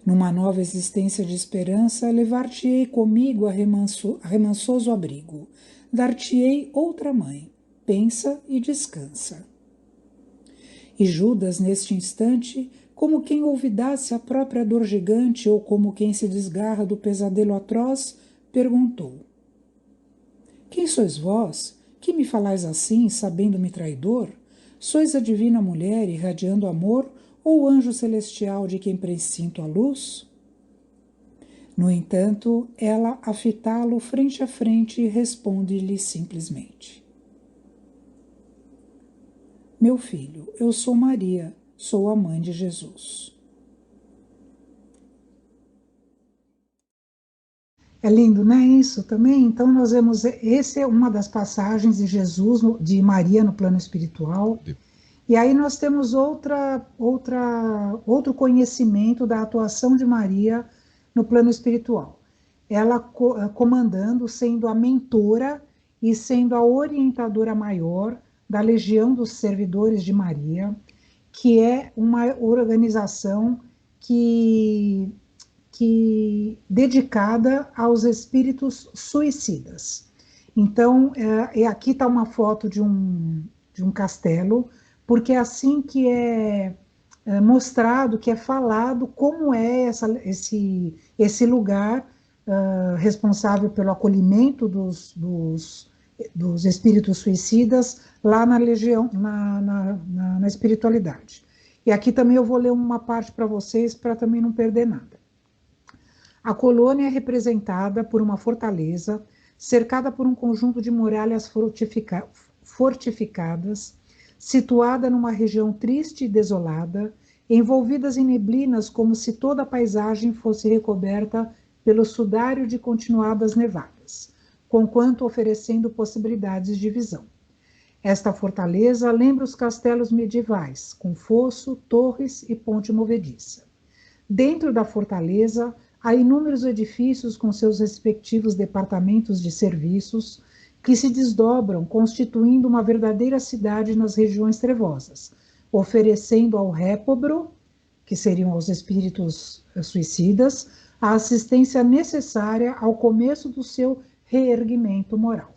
Numa nova existência de esperança, levar-te-ei comigo a remansoso abrigo. Dar-te-ei outra mãe. Pensa e descansa. E Judas, neste instante, como quem olvidasse a própria dor gigante ou como quem se desgarra do pesadelo atroz, perguntou: Quem sois vós? Que me falais assim, sabendo-me traidor? Sois a divina mulher irradiando amor ou o anjo celestial de quem presinto a luz? No entanto, ela, a fitá-lo frente a frente, responde-lhe simplesmente: Meu filho, eu sou Maria, sou a mãe de Jesus. É lindo, não é isso também? Então nós vemos, essa é uma das passagens de Jesus, de Maria no plano espiritual. E aí nós temos outro conhecimento da atuação de Maria no plano espiritual. Ela comandando, sendo a mentora e sendo a orientadora maior da Legião dos Servidores de Maria, que é uma organização que dedicada aos espíritos suicidas. Então, aqui está uma foto de um castelo, porque é assim que é mostrado, que é falado como é esse lugar responsável pelo acolhimento dos espíritos suicidas lá na legião, na espiritualidade. E aqui também eu vou ler uma parte para vocês, para também não perder nada. A colônia é representada por uma fortaleza, cercada por um conjunto de muralhas fortificadas, situada numa região triste e desolada, envolvidas em neblinas como se toda a paisagem fosse recoberta pelo sudário de continuadas nevadas, conquanto oferecendo possibilidades de visão. Esta fortaleza lembra os castelos medievais, com fosso, torres e ponte movediça. Dentro da fortaleza, há inúmeros edifícios com seus respectivos departamentos de serviços que se desdobram, constituindo uma verdadeira cidade nas regiões trevosas, oferecendo ao répobro, que seriam os espíritos suicidas, a assistência necessária ao começo do seu reerguimento moral.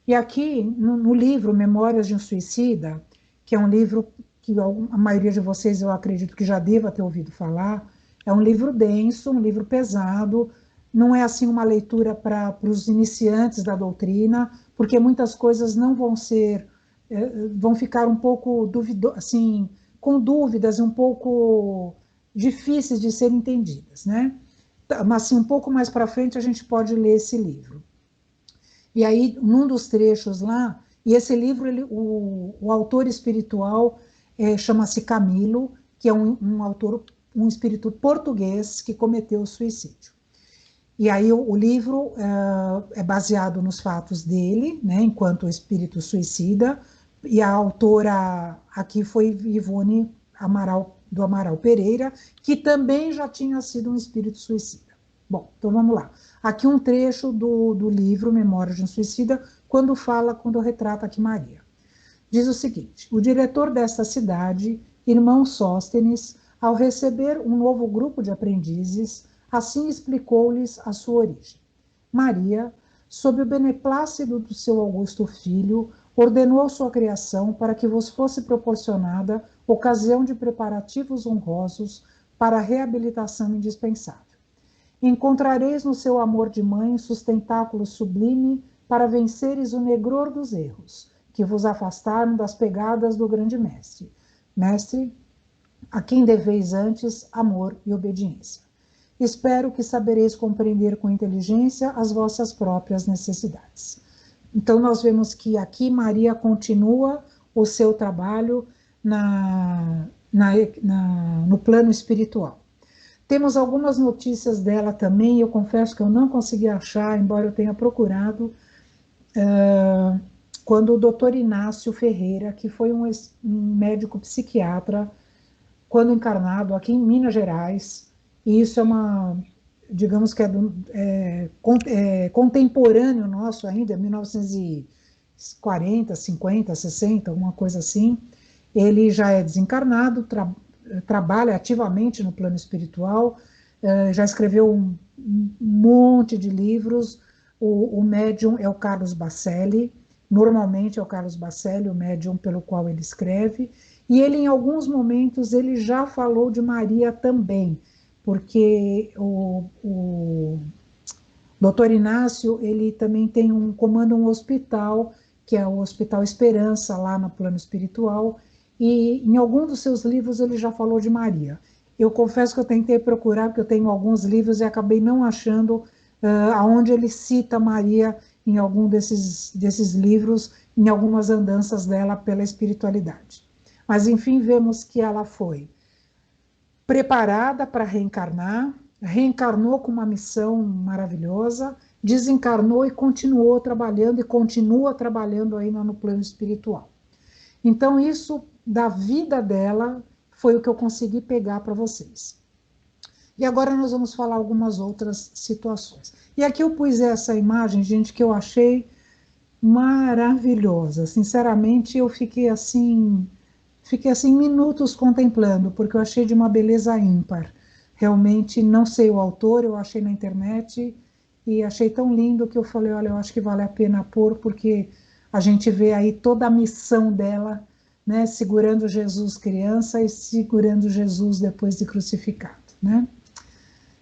E aqui, no livro Memórias de um Suicida, que é um livro que a maioria de vocês, eu acredito que já deva ter ouvido falar, é um livro denso, um livro pesado, não é assim uma leitura para os iniciantes da doutrina, porque muitas coisas não vão vão ficar um pouco assim, com dúvidas, um pouco difíceis de serem entendidas, né? Mas assim, um pouco mais para frente a gente pode ler esse livro. E aí, num dos trechos lá, e esse livro, o autor espiritual chama-se Camilo, que é um espírito português que cometeu o suicídio. E aí o livro é baseado nos fatos dele, né, enquanto espírito suicida, e a autora aqui foi Ivone do Amaral Pereira, que também já tinha sido um espírito suicida. Bom, então vamos lá. Aqui um trecho do livro Memórias de um Suicida, quando retrata aqui Maria. Diz o seguinte: o diretor desta cidade, irmão Sóstenes, Ao receber um novo grupo de aprendizes, assim explicou-lhes a sua origem. Maria, sob o beneplácito do seu augusto filho, ordenou sua criação para que vos fosse proporcionada ocasião de preparativos honrosos para a reabilitação indispensável. Encontrareis no seu amor de mãe sustentáculo sublime para venceres o negror dos erros, que vos afastaram das pegadas do grande mestre. Mestre, a quem deveis antes amor e obediência. Espero que sabereis compreender com inteligência as vossas próprias necessidades. Então, nós vemos que aqui Maria continua o seu trabalho no plano espiritual. Temos algumas notícias dela também, eu confesso que eu não consegui achar, embora eu tenha procurado, quando o doutor Inácio Ferreira, que foi um médico psiquiatra, quando encarnado aqui em Minas Gerais, e isso é digamos que é contemporâneo nosso ainda, 1940, 50, 60, alguma coisa assim. Ele já é desencarnado, trabalha ativamente no plano espiritual, já escreveu um monte de livros. O médium é o Carlos Bacelli, normalmente é o Carlos Bacelli, o médium pelo qual ele escreve, e ele, em alguns momentos, ele já falou de Maria também, porque o doutor Inácio, ele também comanda um hospital, que é o Hospital Esperança, lá no plano espiritual, e em algum dos seus livros ele já falou de Maria. Eu confesso que eu tentei procurar, porque eu tenho alguns livros e acabei não achando aonde ele cita Maria em algum desses livros, em algumas andanças dela pela espiritualidade. Mas, enfim, vemos que ela foi preparada para reencarnar, reencarnou com uma missão maravilhosa, desencarnou e continuou trabalhando, e continua trabalhando ainda no plano espiritual. Então, isso da vida dela foi o que eu consegui pegar para vocês. E agora nós vamos falar algumas outras situações. E aqui eu pus essa imagem, gente, que eu achei maravilhosa. Sinceramente, eu fiquei assim minutos contemplando, porque eu achei de uma beleza ímpar. Realmente, não sei o autor, eu achei na internet e achei tão lindo que eu falei, olha, eu acho que vale a pena pôr, porque a gente vê aí toda a missão dela, né, segurando Jesus criança e segurando Jesus depois de crucificado, né?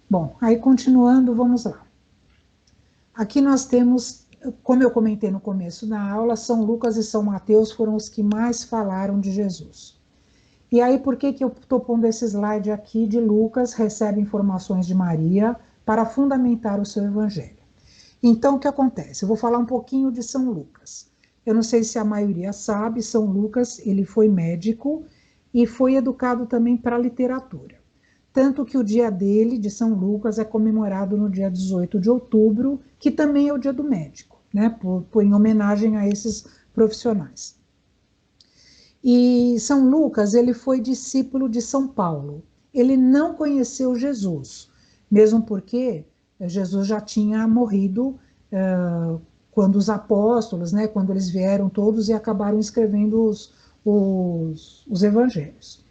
Bom, aí continuando, vamos lá. Aqui nós temos, como eu comentei no começo da aula, São Lucas e São Mateus foram os que mais falaram de Jesus. E aí, por que eu estou pondo esse slide aqui de Lucas, recebe informações de Maria para fundamentar o seu evangelho? Então, o que acontece? Eu vou falar um pouquinho de São Lucas. Eu não sei se a maioria sabe, São Lucas, ele foi médico e foi educado também para a literatura. Tanto que o dia dele, de São Lucas, é comemorado no dia 18 de outubro, que também é o dia do médico, né, em homenagem a esses profissionais. E São Lucas, ele foi discípulo de São Paulo. Ele não conheceu Jesus, mesmo porque Jesus já tinha morrido quando os apóstolos, né, quando eles vieram todos e acabaram escrevendo os evangelhos.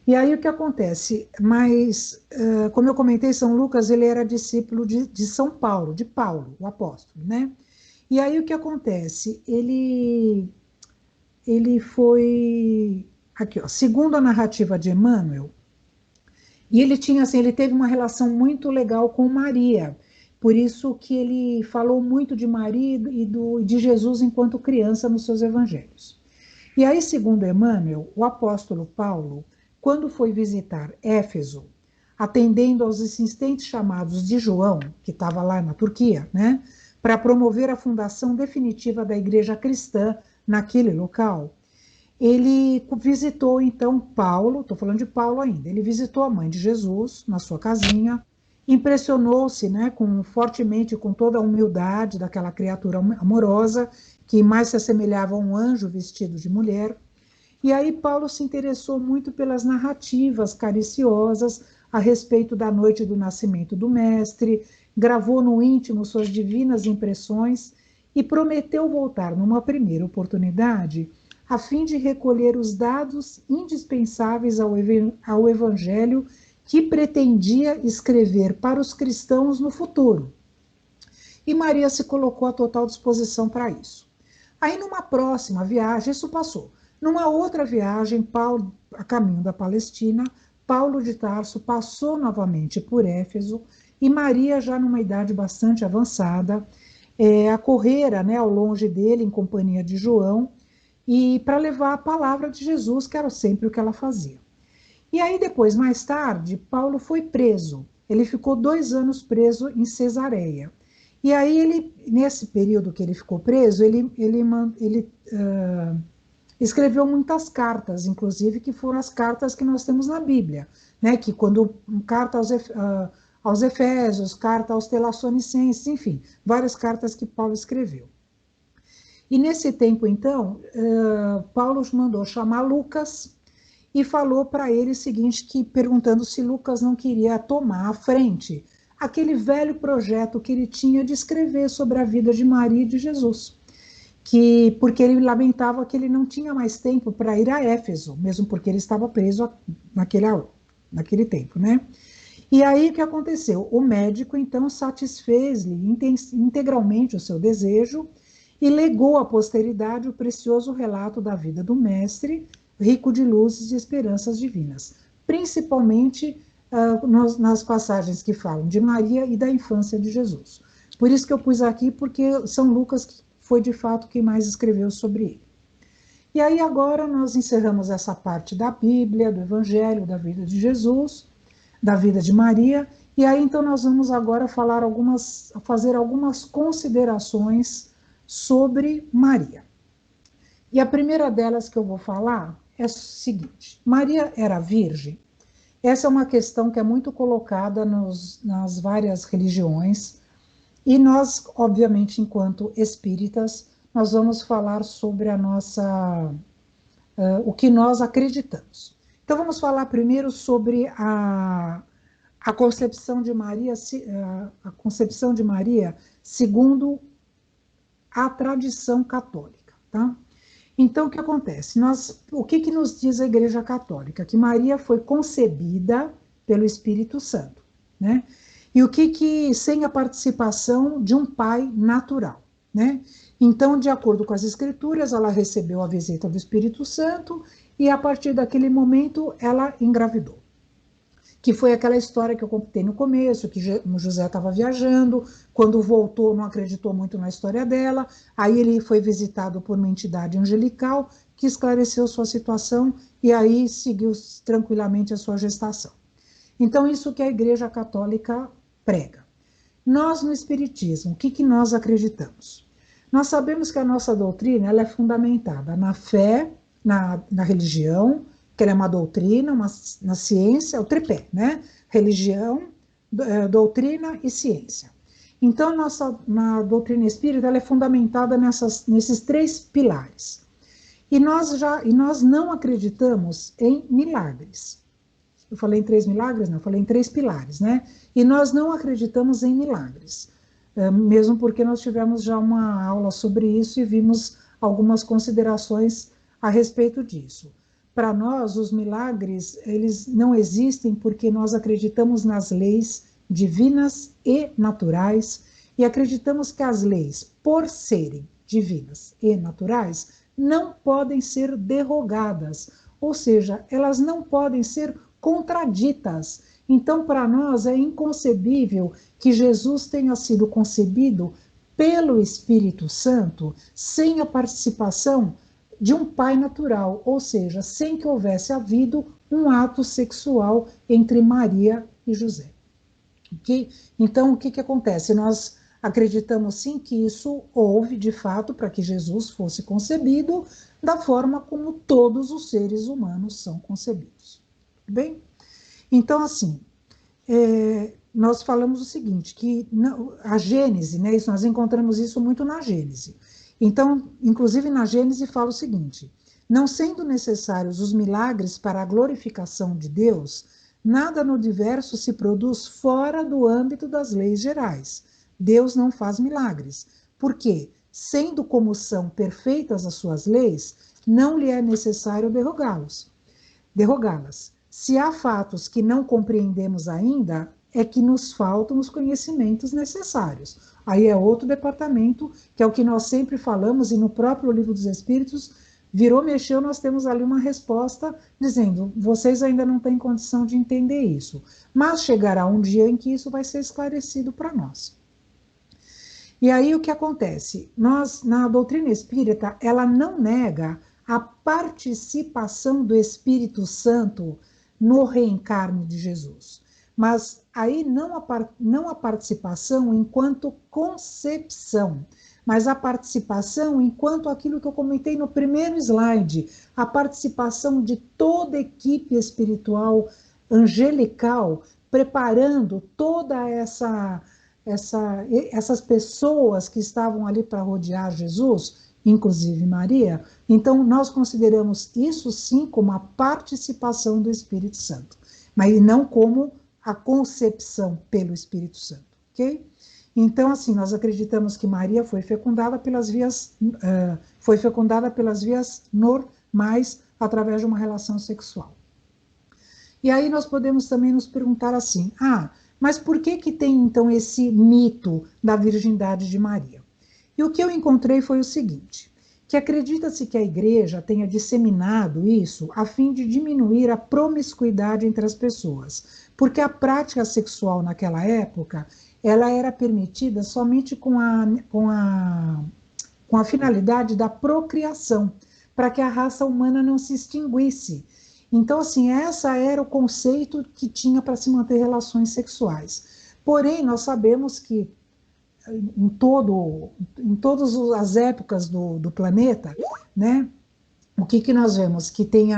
E aí o que acontece? Mas, como eu comentei, São Lucas, ele era discípulo de São Paulo, de Paulo, o apóstolo, né? E aí o que acontece? Ele foi, aqui ó, segundo a narrativa de Emmanuel, e ele tinha assim, ele teve uma relação muito legal com Maria, por isso que ele falou muito de Maria e de Jesus enquanto criança nos seus evangelhos. E aí, segundo Emmanuel, o apóstolo Paulo, quando foi visitar Éfeso, atendendo aos insistentes chamados de João, que estava lá na Turquia, né, para promover a fundação definitiva da igreja cristã naquele local, ele visitou então Paulo, estou falando de Paulo ainda, ele visitou a mãe de Jesus na sua casinha, impressionou-se, né, fortemente com toda a humildade daquela criatura amorosa, que mais se assemelhava a um anjo vestido de mulher. E aí Paulo se interessou muito pelas narrativas cariciosas a respeito da noite do nascimento do mestre, gravou no íntimo suas divinas impressões e prometeu voltar numa primeira oportunidade a fim de recolher os dados indispensáveis ao Evangelho que pretendia escrever para os cristãos no futuro. E Maria se colocou à total disposição para isso. Aí, numa próxima viagem, isso passou. Numa outra viagem, Paulo, a caminho da Palestina, Paulo de Tarso passou novamente por Éfeso, e Maria, já numa idade bastante avançada, acorrera, né, ao longe dele, em companhia de João, e para levar a palavra de Jesus, que era sempre o que ela fazia. E aí depois, mais tarde, Paulo foi preso. Ele ficou 2 anos preso em Cesareia. E aí ele, nesse período que ele ficou preso, ele escreveu muitas cartas, inclusive que foram as cartas que nós temos na Bíblia, né? Que quando carta aos Efésios, carta aos Tessalonicenses, enfim, várias cartas que Paulo escreveu. E nesse tempo, então, Paulo mandou chamar Lucas e falou para ele o seguinte, que perguntando se Lucas não queria tomar à frente aquele velho projeto que ele tinha de escrever sobre a vida de Maria e de Jesus, porque ele lamentava que ele não tinha mais tempo para ir a Éfeso, mesmo porque ele estava preso naquele tempo, né? E aí o que aconteceu? O médico, então, satisfez-lhe integralmente o seu desejo e legou à posteridade o precioso relato da vida do mestre, rico de luzes e esperanças divinas, principalmente nas passagens que falam de Maria e da infância de Jesus. Por isso que eu pus aqui, porque São Lucas foi de fato quem mais escreveu sobre ele. E aí agora nós encerramos essa parte da Bíblia, do Evangelho, da vida de Jesus, da vida de Maria, e aí então nós vamos agora fazer algumas considerações sobre Maria. E a primeira delas que eu vou falar é o seguinte: Maria era virgem? Essa é uma questão que é muito colocada nas várias religiões, e nós, obviamente, enquanto espíritas, nós vamos falar sobre o que nós acreditamos. Então vamos falar primeiro sobre a concepção de Maria, a concepção de Maria segundo a tradição católica, tá? Então, o que acontece? O que nos diz a Igreja Católica? Que Maria foi concebida pelo Espírito Santo, né? E sem a participação de um pai natural, né? Então, de acordo com as Escrituras, ela recebeu a visita do Espírito Santo e, a partir daquele momento, ela engravidou. Que foi aquela história que eu contei no começo, que José estava viajando, quando voltou não acreditou muito na história dela, aí ele foi visitado por uma entidade angelical que esclareceu sua situação e aí seguiu tranquilamente a sua gestação. Então isso que a Igreja Católica prega. Nós no Espiritismo, o que nós acreditamos? Nós sabemos que a nossa doutrina ela é fundamentada na fé, na religião, que ela é uma doutrina, na ciência, o tripé, né? Religião, doutrina e ciência. Então, na doutrina espírita, ela é fundamentada nesses 3 pilares. E nós não acreditamos em milagres. Eu falei em 3 milagres? Não, eu falei em 3 pilares, né? E nós não acreditamos em milagres, mesmo porque nós tivemos já uma aula sobre isso e vimos algumas considerações a respeito disso. Para nós, os milagres, eles não existem porque nós acreditamos nas leis divinas e naturais e acreditamos que as leis, por serem divinas e naturais, não podem ser derrogadas, ou seja, elas não podem ser contraditas. Então, para nós, é inconcebível que Jesus tenha sido concebido pelo Espírito Santo sem a participação de um pai natural, ou seja, sem que houvesse havido um ato sexual entre Maria e José. Okay? Então, o que acontece? Nós acreditamos sim que isso houve de fato para que Jesus fosse concebido da forma como todos os seres humanos são concebidos. Bem? Então, assim, nós falamos o seguinte, que a Gênese, né, nós encontramos isso muito na Gênese. Então, inclusive na Gênese fala o seguinte: não sendo necessários os milagres para a glorificação de Deus, nada no universo se produz fora do âmbito das leis gerais. Deus não faz milagres. Por quê? sendo como são perfeitas as suas leis, não lhe é necessário derrogá-las. Se há fatos que não compreendemos ainda, é que nos faltam os conhecimentos necessários. Aí é outro departamento, que é o que nós sempre falamos, e no próprio Livro dos Espíritos, virou, mexeu, nós temos ali uma resposta dizendo, vocês ainda não têm condição de entender isso, mas chegará um dia em que isso vai ser esclarecido para nós. E aí o que acontece? Nós, na doutrina espírita, ela não nega a participação do Espírito Santo no reencarne de Jesus. Mas aí não a participação enquanto concepção, mas a participação enquanto aquilo que eu comentei no primeiro slide, a participação de toda a equipe espiritual angelical, preparando toda essas pessoas que estavam ali para rodear Jesus, inclusive Maria. Então, nós consideramos isso sim como a participação do Espírito Santo, mas não como a concepção pelo Espírito Santo, ok? Então, assim, nós acreditamos que Maria foi fecundada pelas vias normais através de uma relação sexual. E aí nós podemos também nos perguntar assim, mas por que tem então esse mito da virgindade de Maria? E o que eu encontrei foi o seguinte, que acredita-se que a igreja tenha disseminado isso a fim de diminuir a promiscuidade entre as pessoas, porque a prática sexual naquela época, ela era permitida somente com a finalidade da procriação, para que a raça humana não se extinguisse. Então, assim, essa era o conceito que tinha para se manter relações sexuais. Porém, nós sabemos que em todas as épocas do planeta, né, o que nós vemos? Que tem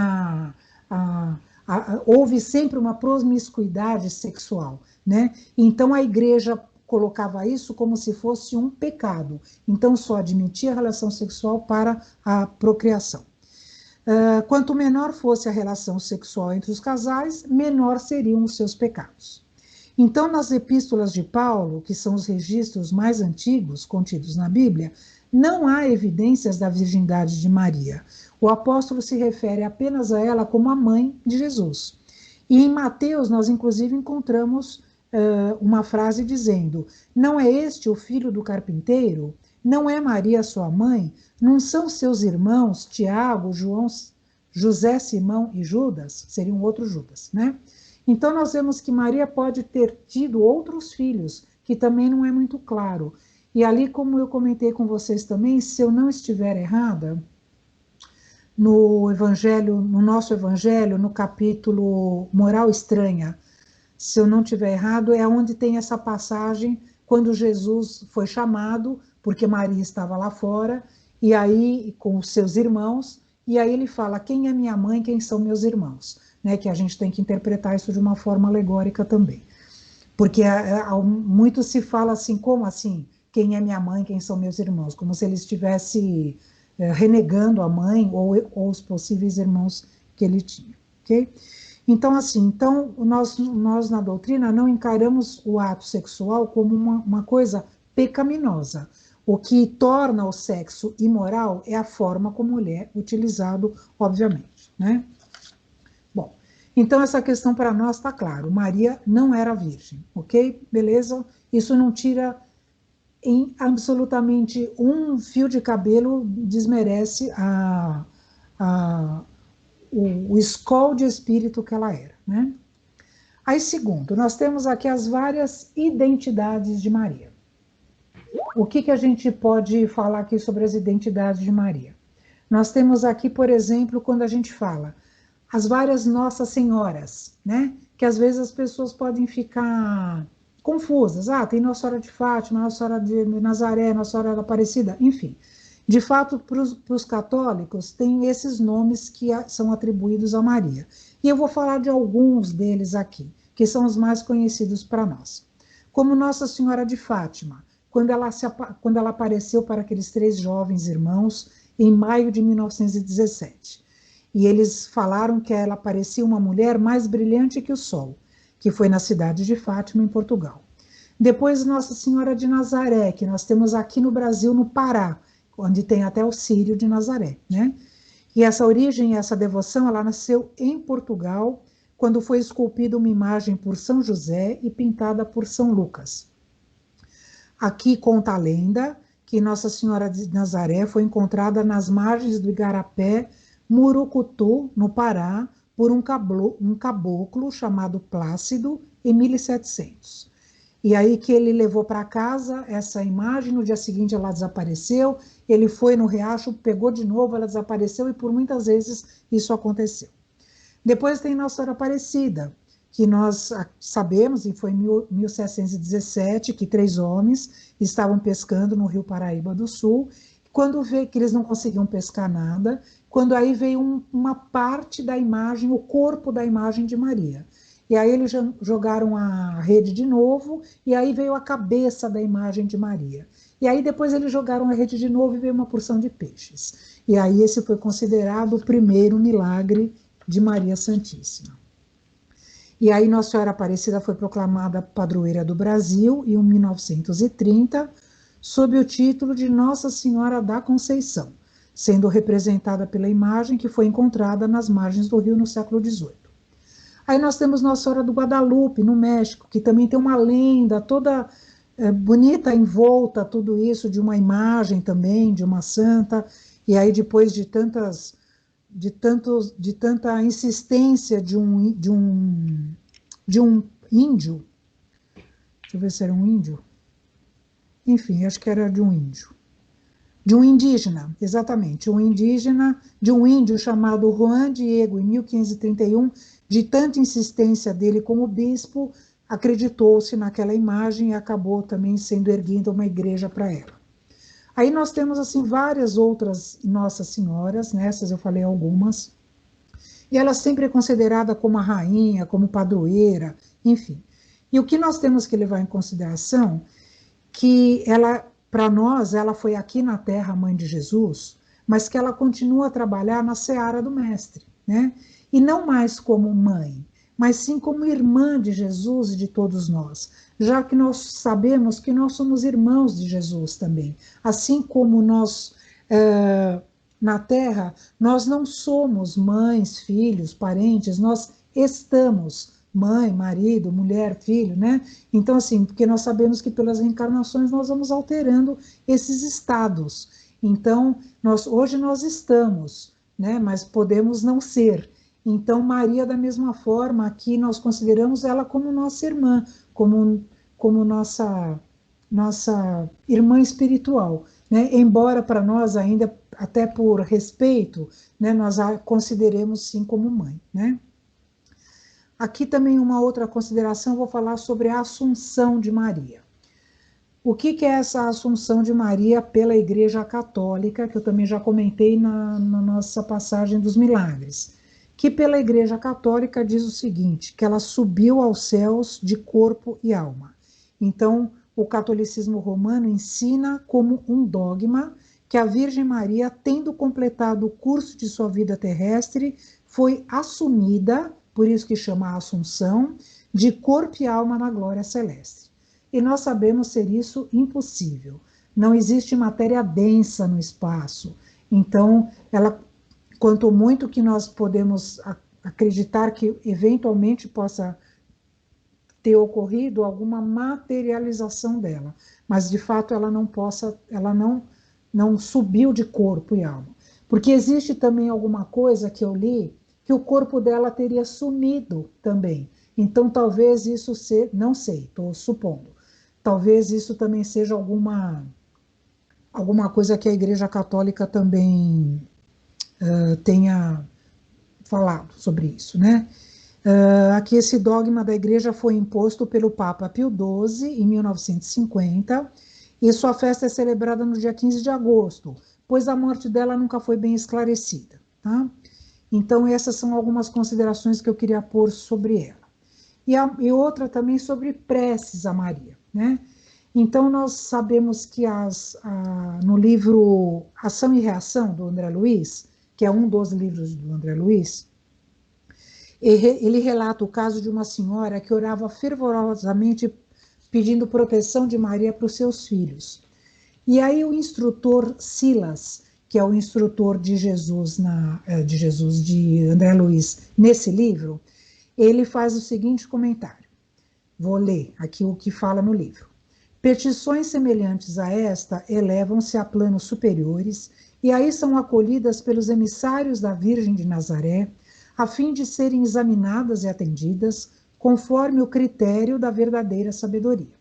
houve sempre uma promiscuidade sexual, né? Então a igreja colocava isso como se fosse um pecado. Então só admitia a relação sexual para a procriação. Quanto menor fosse a relação sexual entre os casais, menor seriam os seus pecados. Então, nas epístolas de Paulo, que são os registros mais antigos contidos na Bíblia, não há evidências da virgindade de Maria. O apóstolo se refere apenas a ela como a mãe de Jesus. E em Mateus, nós inclusive encontramos uma frase dizendo: não é este o filho do carpinteiro? Não é Maria sua mãe? Não são seus irmãos Tiago, João, José, Simão e Judas? Seria um outro Judas, né? Então nós vemos que Maria pode ter tido outros filhos, que também não é muito claro. E ali, como eu comentei com vocês também, se eu não estiver errada, no nosso evangelho, no capítulo Moral Estranha, se eu não estiver errado, é onde tem essa passagem quando Jesus foi chamado, porque Maria estava lá fora, e aí com os seus irmãos, e aí ele fala, quem é minha mãe, quem são meus irmãos? Né, que a gente tem que interpretar isso de uma forma alegórica também. Porque muito se fala assim, como assim? Quem é minha mãe, quem são meus irmãos? Como se ele estivesse renegando a mãe ou os possíveis irmãos que ele tinha, ok? Então, assim, nós na doutrina não encaramos o ato sexual como uma coisa pecaminosa. O que torna o sexo imoral é a forma como ele é utilizado, obviamente, né? Bom, então essa questão para nós está claro, Maria não era virgem, ok? Beleza? Isso não tira em absolutamente um fio de cabelo, desmerece o escol de espírito que ela era, né? Aí, segundo, nós temos aqui as várias identidades de Maria. O que a gente pode falar aqui sobre as identidades de Maria? Nós temos aqui, por exemplo, quando a gente fala as várias Nossas Senhoras, né? Que às vezes as pessoas podem ficar confusas. Tem Nossa Senhora de Fátima, Nossa Senhora de Nazaré, Nossa Senhora da Aparecida, enfim. De fato, para os católicos, tem esses nomes que são atribuídos a Maria. E eu vou falar de alguns deles aqui, que são os mais conhecidos para nós. Como Nossa Senhora de Fátima, quando ela apareceu para aqueles 3 jovens irmãos em maio de 1917. E eles falaram que ela parecia uma mulher mais brilhante que o sol, que foi na cidade de Fátima, em Portugal. Depois, Nossa Senhora de Nazaré, que nós temos aqui no Brasil, no Pará, onde tem até o Círio de Nazaré, né? E essa origem, essa devoção, ela nasceu em Portugal, quando foi esculpida uma imagem por São José e pintada por São Lucas. Aqui conta a lenda que Nossa Senhora de Nazaré foi encontrada nas margens do Igarapé, Murucutu, no Pará, por um caboclo chamado Plácido, em 1700. E aí que ele levou para casa essa imagem, no dia seguinte ela desapareceu, ele foi no riacho, pegou de novo, ela desapareceu, e por muitas vezes isso aconteceu. Depois tem Nossa Senhora Aparecida, que nós sabemos, e foi em 1717, que 3 homens estavam pescando no Rio Paraíba do Sul, quando vê que eles não conseguiam pescar nada, quando aí veio uma parte da imagem, o corpo da imagem de Maria. E aí eles jogaram a rede de novo, e aí veio a cabeça da imagem de Maria. E aí depois eles jogaram a rede de novo e veio uma porção de peixes. E aí esse foi considerado o primeiro milagre de Maria Santíssima. E aí Nossa Senhora Aparecida foi proclamada padroeira do Brasil em 1930, sob o título de Nossa Senhora da Conceição, sendo representada pela imagem que foi encontrada nas margens do rio no século XVIII. Aí nós temos Nossa Senhora do Guadalupe, no México, que também tem uma lenda toda bonita em volta, tudo isso, de uma imagem também, de uma santa, e aí depois de tanta insistência de um índio, deixa eu ver se era um índio, enfim, acho que era de um índio, de um indígena, exatamente, de um índio chamado Juan Diego, em 1531, de tanta insistência dele como bispo, acreditou-se naquela imagem e acabou também sendo erguida uma igreja para ela. Aí nós temos assim várias outras Nossas Senhoras, nessas eu falei algumas, e ela sempre é considerada como a rainha, como padroeira, enfim. E o que nós temos que levar em consideração, que ela, para nós, ela foi aqui na Terra a mãe de Jesus, mas que ela continua a trabalhar na seara do Mestre, né? E não mais como mãe, mas sim como irmã de Jesus e de todos nós, já que nós sabemos que nós somos irmãos de Jesus também, assim como nós, na Terra, nós não somos mães, filhos, parentes, nós estamos mãe, marido, mulher, filho, né? Então, assim, porque nós sabemos que pelas reencarnações nós vamos alterando esses estados. Então, hoje nós estamos, né? Mas podemos não ser. Então, Maria, da mesma forma, aqui nós consideramos ela como nossa irmã, como nossa irmã espiritual, né? Embora para nós ainda, até por respeito, né, nós a consideremos sim como mãe, né? Aqui também uma outra consideração, vou falar sobre a Assunção de Maria. O que é essa Assunção de Maria pela Igreja Católica, que eu também já comentei na nossa passagem dos milagres, que pela Igreja Católica diz o seguinte, que ela subiu aos céus de corpo e alma. Então, o catolicismo romano ensina como um dogma que a Virgem Maria, tendo completado o curso de sua vida terrestre, foi assumida, por isso que chama Assunção, de corpo e alma na glória celeste. E nós sabemos ser isso impossível. Não existe matéria densa no espaço. Então, quanto muito que nós podemos acreditar que eventualmente possa ter ocorrido alguma materialização dela, mas de fato ela não subiu de corpo e alma. Porque existe também alguma coisa que eu li, que o corpo dela teria sumido também. Então talvez isso seja, não sei, estou supondo, talvez isso também seja alguma coisa que a Igreja Católica também tenha falado sobre isso, né? Aqui esse dogma da Igreja foi imposto pelo Papa Pio XII em 1950, e sua festa é celebrada no dia 15 de agosto, pois a morte dela nunca foi bem esclarecida, tá? Então essas são algumas considerações que eu queria pôr sobre ela. E outra também sobre preces a Maria, né? Então nós sabemos que no livro Ação e Reação, do André Luiz, que é um dos livros do André Luiz, ele relata o caso de uma senhora que orava fervorosamente pedindo proteção de Maria para os seus filhos. E aí o instrutor Silas, que é o instrutor de Jesus, de André Luiz, nesse livro, ele faz o seguinte comentário. Vou ler aqui o que fala no livro. Petições semelhantes a esta elevam-se a planos superiores e aí são acolhidas pelos emissários da Virgem de Nazaré, a fim de serem examinadas e atendidas conforme o critério da verdadeira sabedoria.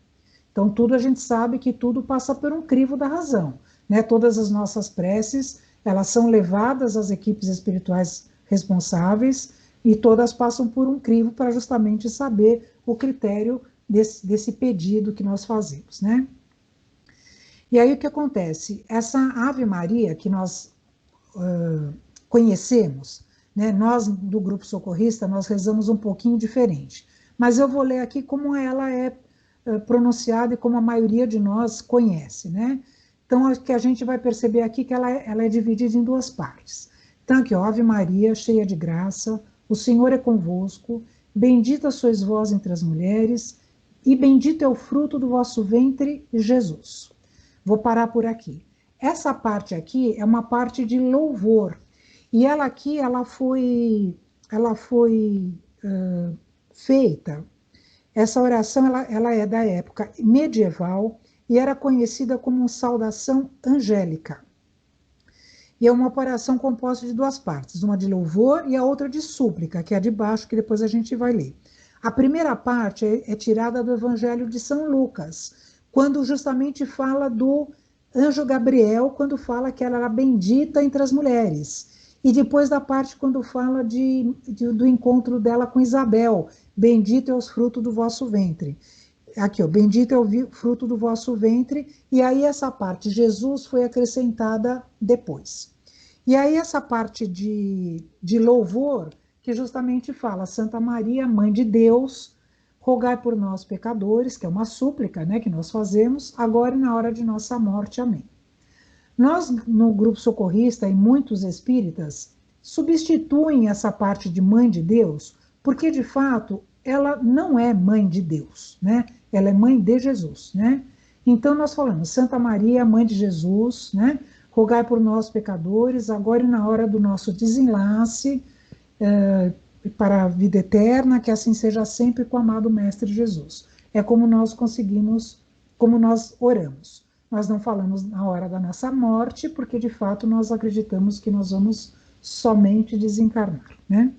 Então, tudo a gente sabe que tudo passa por um crivo da razão, né? Todas as nossas preces, elas são levadas às equipes espirituais responsáveis e todas passam por um crivo para justamente saber o critério desse pedido que nós fazemos, né? E aí o que acontece? Essa Ave Maria que nós conhecemos, né? Nós do Grupo Socorrista, nós rezamos um pouquinho diferente, mas eu vou ler aqui como ela é pronunciada e como a maioria de nós conhece, né? Então, o que a gente vai perceber aqui que ela é dividida em duas partes. Então, aqui, ó, Ave Maria, cheia de graça, o Senhor é convosco, bendita sois vós entre as mulheres, e bendito é o fruto do vosso ventre, Jesus. Vou parar por aqui. Essa parte aqui é uma parte de louvor, e ela aqui, ela foi feita. Essa oração ela é da época medieval e era conhecida como uma saudação angélica. E é uma oração composta de duas partes, uma de louvor e a outra de súplica, que é a de baixo, que depois a gente vai ler. A primeira parte é tirada do Evangelho de São Lucas, quando justamente fala do anjo Gabriel, quando fala que ela era bendita entre as mulheres. E depois da parte quando fala do encontro dela com Isabel, bendito é os frutos do vosso ventre. Aqui, ó, bendito é o fruto do vosso ventre, e aí essa parte, Jesus, foi acrescentada depois. E aí essa parte de louvor, que justamente fala, Santa Maria, Mãe de Deus, rogai por nós pecadores, que é uma súplica, né, que nós fazemos, agora e na hora de nossa morte, amém. Nós, no Grupo Socorrista, e muitos espíritas, substituem essa parte de Mãe de Deus, porque, de fato, ela não é Mãe de Deus, né? Ela é Mãe de Jesus, né? Então, nós falamos, Santa Maria, Mãe de Jesus, né? Rogai por nós, pecadores, agora e na hora do nosso desenlace, para a vida eterna, que assim seja sempre com o amado Mestre Jesus. É como nós conseguimos, como nós oramos. Nós não falamos na hora da nossa morte, porque de fato nós acreditamos que nós vamos somente desencarnar, né?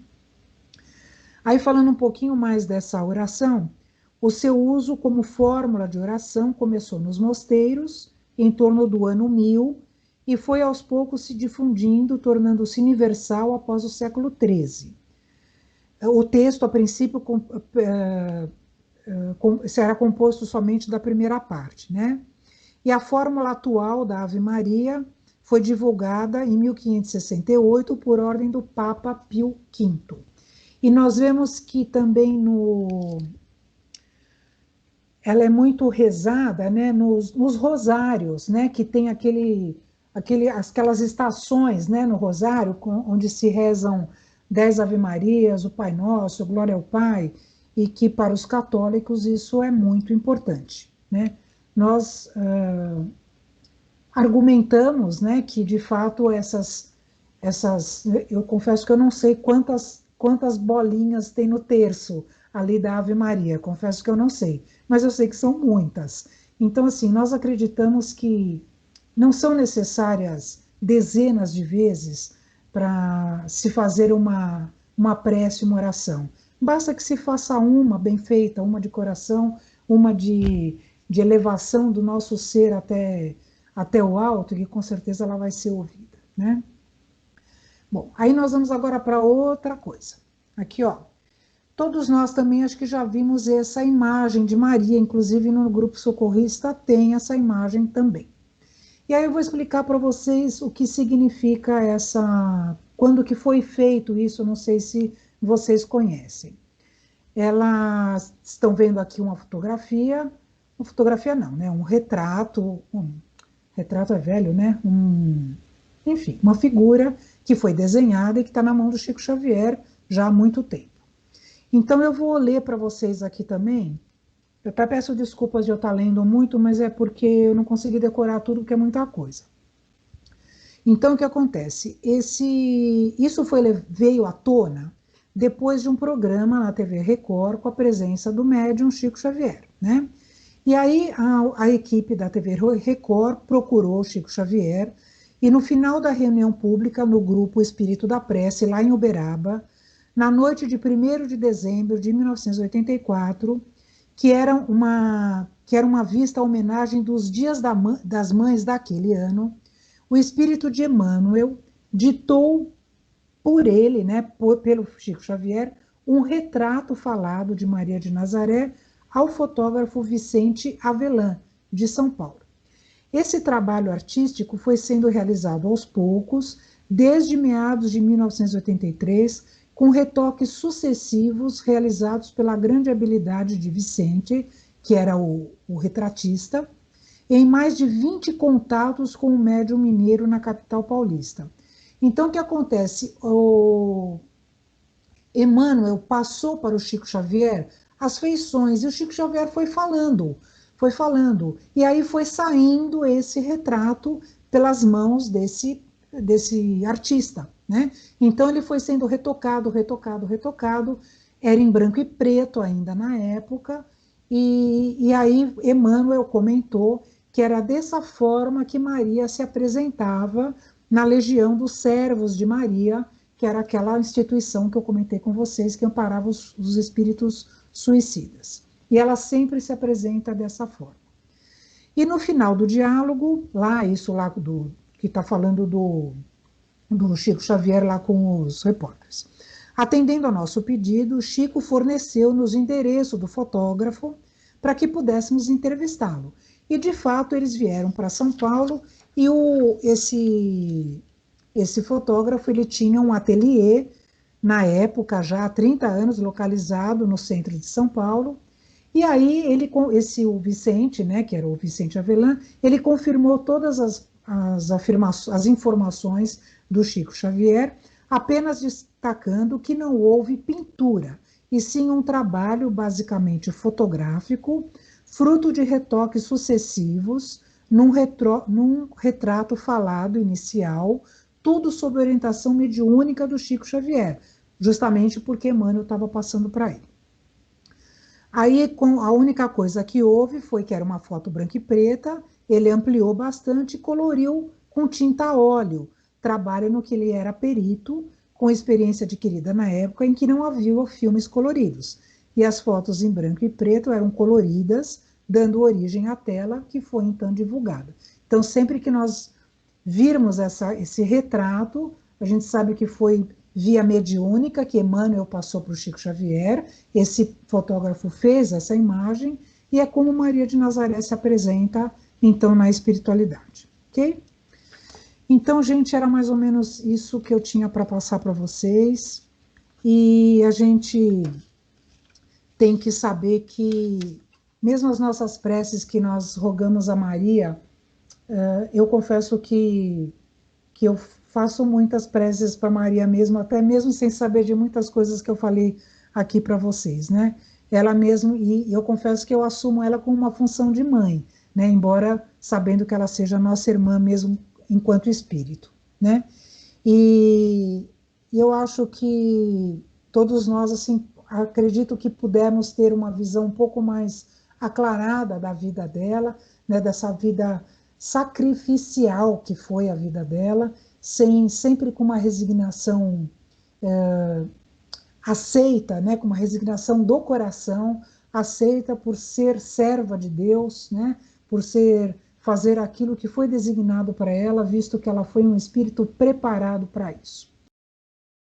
Aí falando um pouquinho mais dessa oração, o seu uso como fórmula de oração começou nos mosteiros, em torno do ano 1000, e foi aos poucos se difundindo, tornando-se universal após o século XIII. O texto, a princípio, será composto somente da primeira parte, né? E a fórmula atual da Ave Maria foi divulgada em 1568 por ordem do Papa Pio V. E nós vemos que também ela é muito rezada, né, nos rosários, né, que tem aquelas estações, né, no rosário, onde se rezam 10 Ave Marias, o Pai Nosso, Glória ao Pai, e que para os católicos isso é muito importante, né? Nós argumentamos, né, que de fato eu confesso que eu não sei quantas bolinhas tem no terço ali da Ave Maria, confesso que eu não sei, mas eu sei que são muitas. Então, assim, nós acreditamos que não são necessárias dezenas de vezes para se fazer uma prece, uma oração. Basta que se faça uma bem feita, uma de coração, uma de elevação do nosso ser até o alto, que com certeza ela vai ser ouvida, né? Bom, aí nós vamos agora para outra coisa. Aqui, ó, todos nós também acho que já vimos essa imagem de Maria, inclusive no Grupo Socorrista tem essa imagem também. E aí eu vou explicar para vocês o que significa quando que foi feito isso, não sei se vocês conhecem. Elas estão vendo aqui uma fotografia não, né? Um retrato é velho, né? Enfim, uma figura que foi desenhada e que está na mão do Chico Xavier já há muito tempo. Então eu vou ler para vocês aqui também Eu até peço desculpas de eu estar lendo muito, mas é porque eu não consegui decorar tudo, porque é muita coisa. Então, o que acontece? Isso veio à tona depois de um programa na TV Record com a presença do médium Chico Xavier, né? E aí a equipe da TV Record procurou o Chico Xavier e no final da reunião pública no grupo Espírito da Prece, lá em Uberaba, na noite de 1º de dezembro de 1984, que era uma vista à homenagem dos Dias das Mães daquele ano, o espírito de Emmanuel ditou por ele, né, pelo Chico Xavier, um retrato falado de Maria de Nazaré ao fotógrafo Vicente Avelã, de São Paulo. Esse trabalho artístico foi sendo realizado aos poucos, desde meados de 1983, com retoques sucessivos realizados pela grande habilidade de Vicente, que era o retratista, em mais de 20 contatos com o médium mineiro na capital paulista. Então, o que acontece? O Emmanuel passou para o Chico Xavier as feições, e o Chico Xavier foi falando, e aí foi saindo esse retrato pelas mãos desse artista, né? Então ele foi sendo retocado, retocado, retocado, era em branco e preto ainda na época, e aí Emmanuel comentou que era dessa forma que Maria se apresentava na Legião dos Servos de Maria, que era aquela instituição que eu comentei com vocês, que amparava os espíritos suicidas. E ela sempre se apresenta dessa forma. E no final do diálogo, que está falando do Chico Xavier lá com os repórteres. Atendendo ao nosso pedido, Chico forneceu-nos o endereço do fotógrafo para que pudéssemos entrevistá-lo. E, de fato, eles vieram para São Paulo e esse fotógrafo ele tinha um ateliê, na época, já há 30 anos, localizado no centro de São Paulo. E aí, o Vicente, né, que era o Vicente Avelã, ele confirmou todas as informações do Chico Xavier, apenas destacando que não houve pintura, e sim um trabalho basicamente fotográfico, fruto de retoques sucessivos, num retrato falado inicial, tudo sob orientação mediúnica do Chico Xavier, justamente porque Emmanuel estava passando para ele. Aí a única coisa que houve foi que era uma foto branca e preta, ele ampliou bastante e coloriu com tinta a óleo, trabalho no que ele era perito, com experiência adquirida na época em que não havia filmes coloridos. E as fotos em branco e preto eram coloridas, dando origem à tela, que foi então divulgada. Então, sempre que nós virmos esse retrato, a gente sabe que foi via mediúnica, que Emmanuel passou para o Chico Xavier, esse fotógrafo fez essa imagem, e é como Maria de Nazaré se apresenta, então, na espiritualidade, ok? Então, gente, era mais ou menos isso que eu tinha para passar para vocês, e a gente tem que saber que, mesmo as nossas preces que nós rogamos a Maria, eu confesso que eu faço muitas preces para Maria mesmo, até mesmo sem saber de muitas coisas que eu falei aqui para vocês, né? Ela mesmo, e eu confesso que eu assumo ela como uma função de mãe, né? Embora sabendo que ela seja nossa irmã mesmo enquanto espírito, né? E eu acho que todos nós, assim, acredito que pudemos ter uma visão um pouco mais aclarada da vida dela, né? Dessa vida sacrificial que foi a vida dela, sempre com uma resignação aceita, né, com uma resignação do coração, aceita por ser serva de Deus, né, por fazer aquilo que foi designado para ela, visto que ela foi um espírito preparado para isso.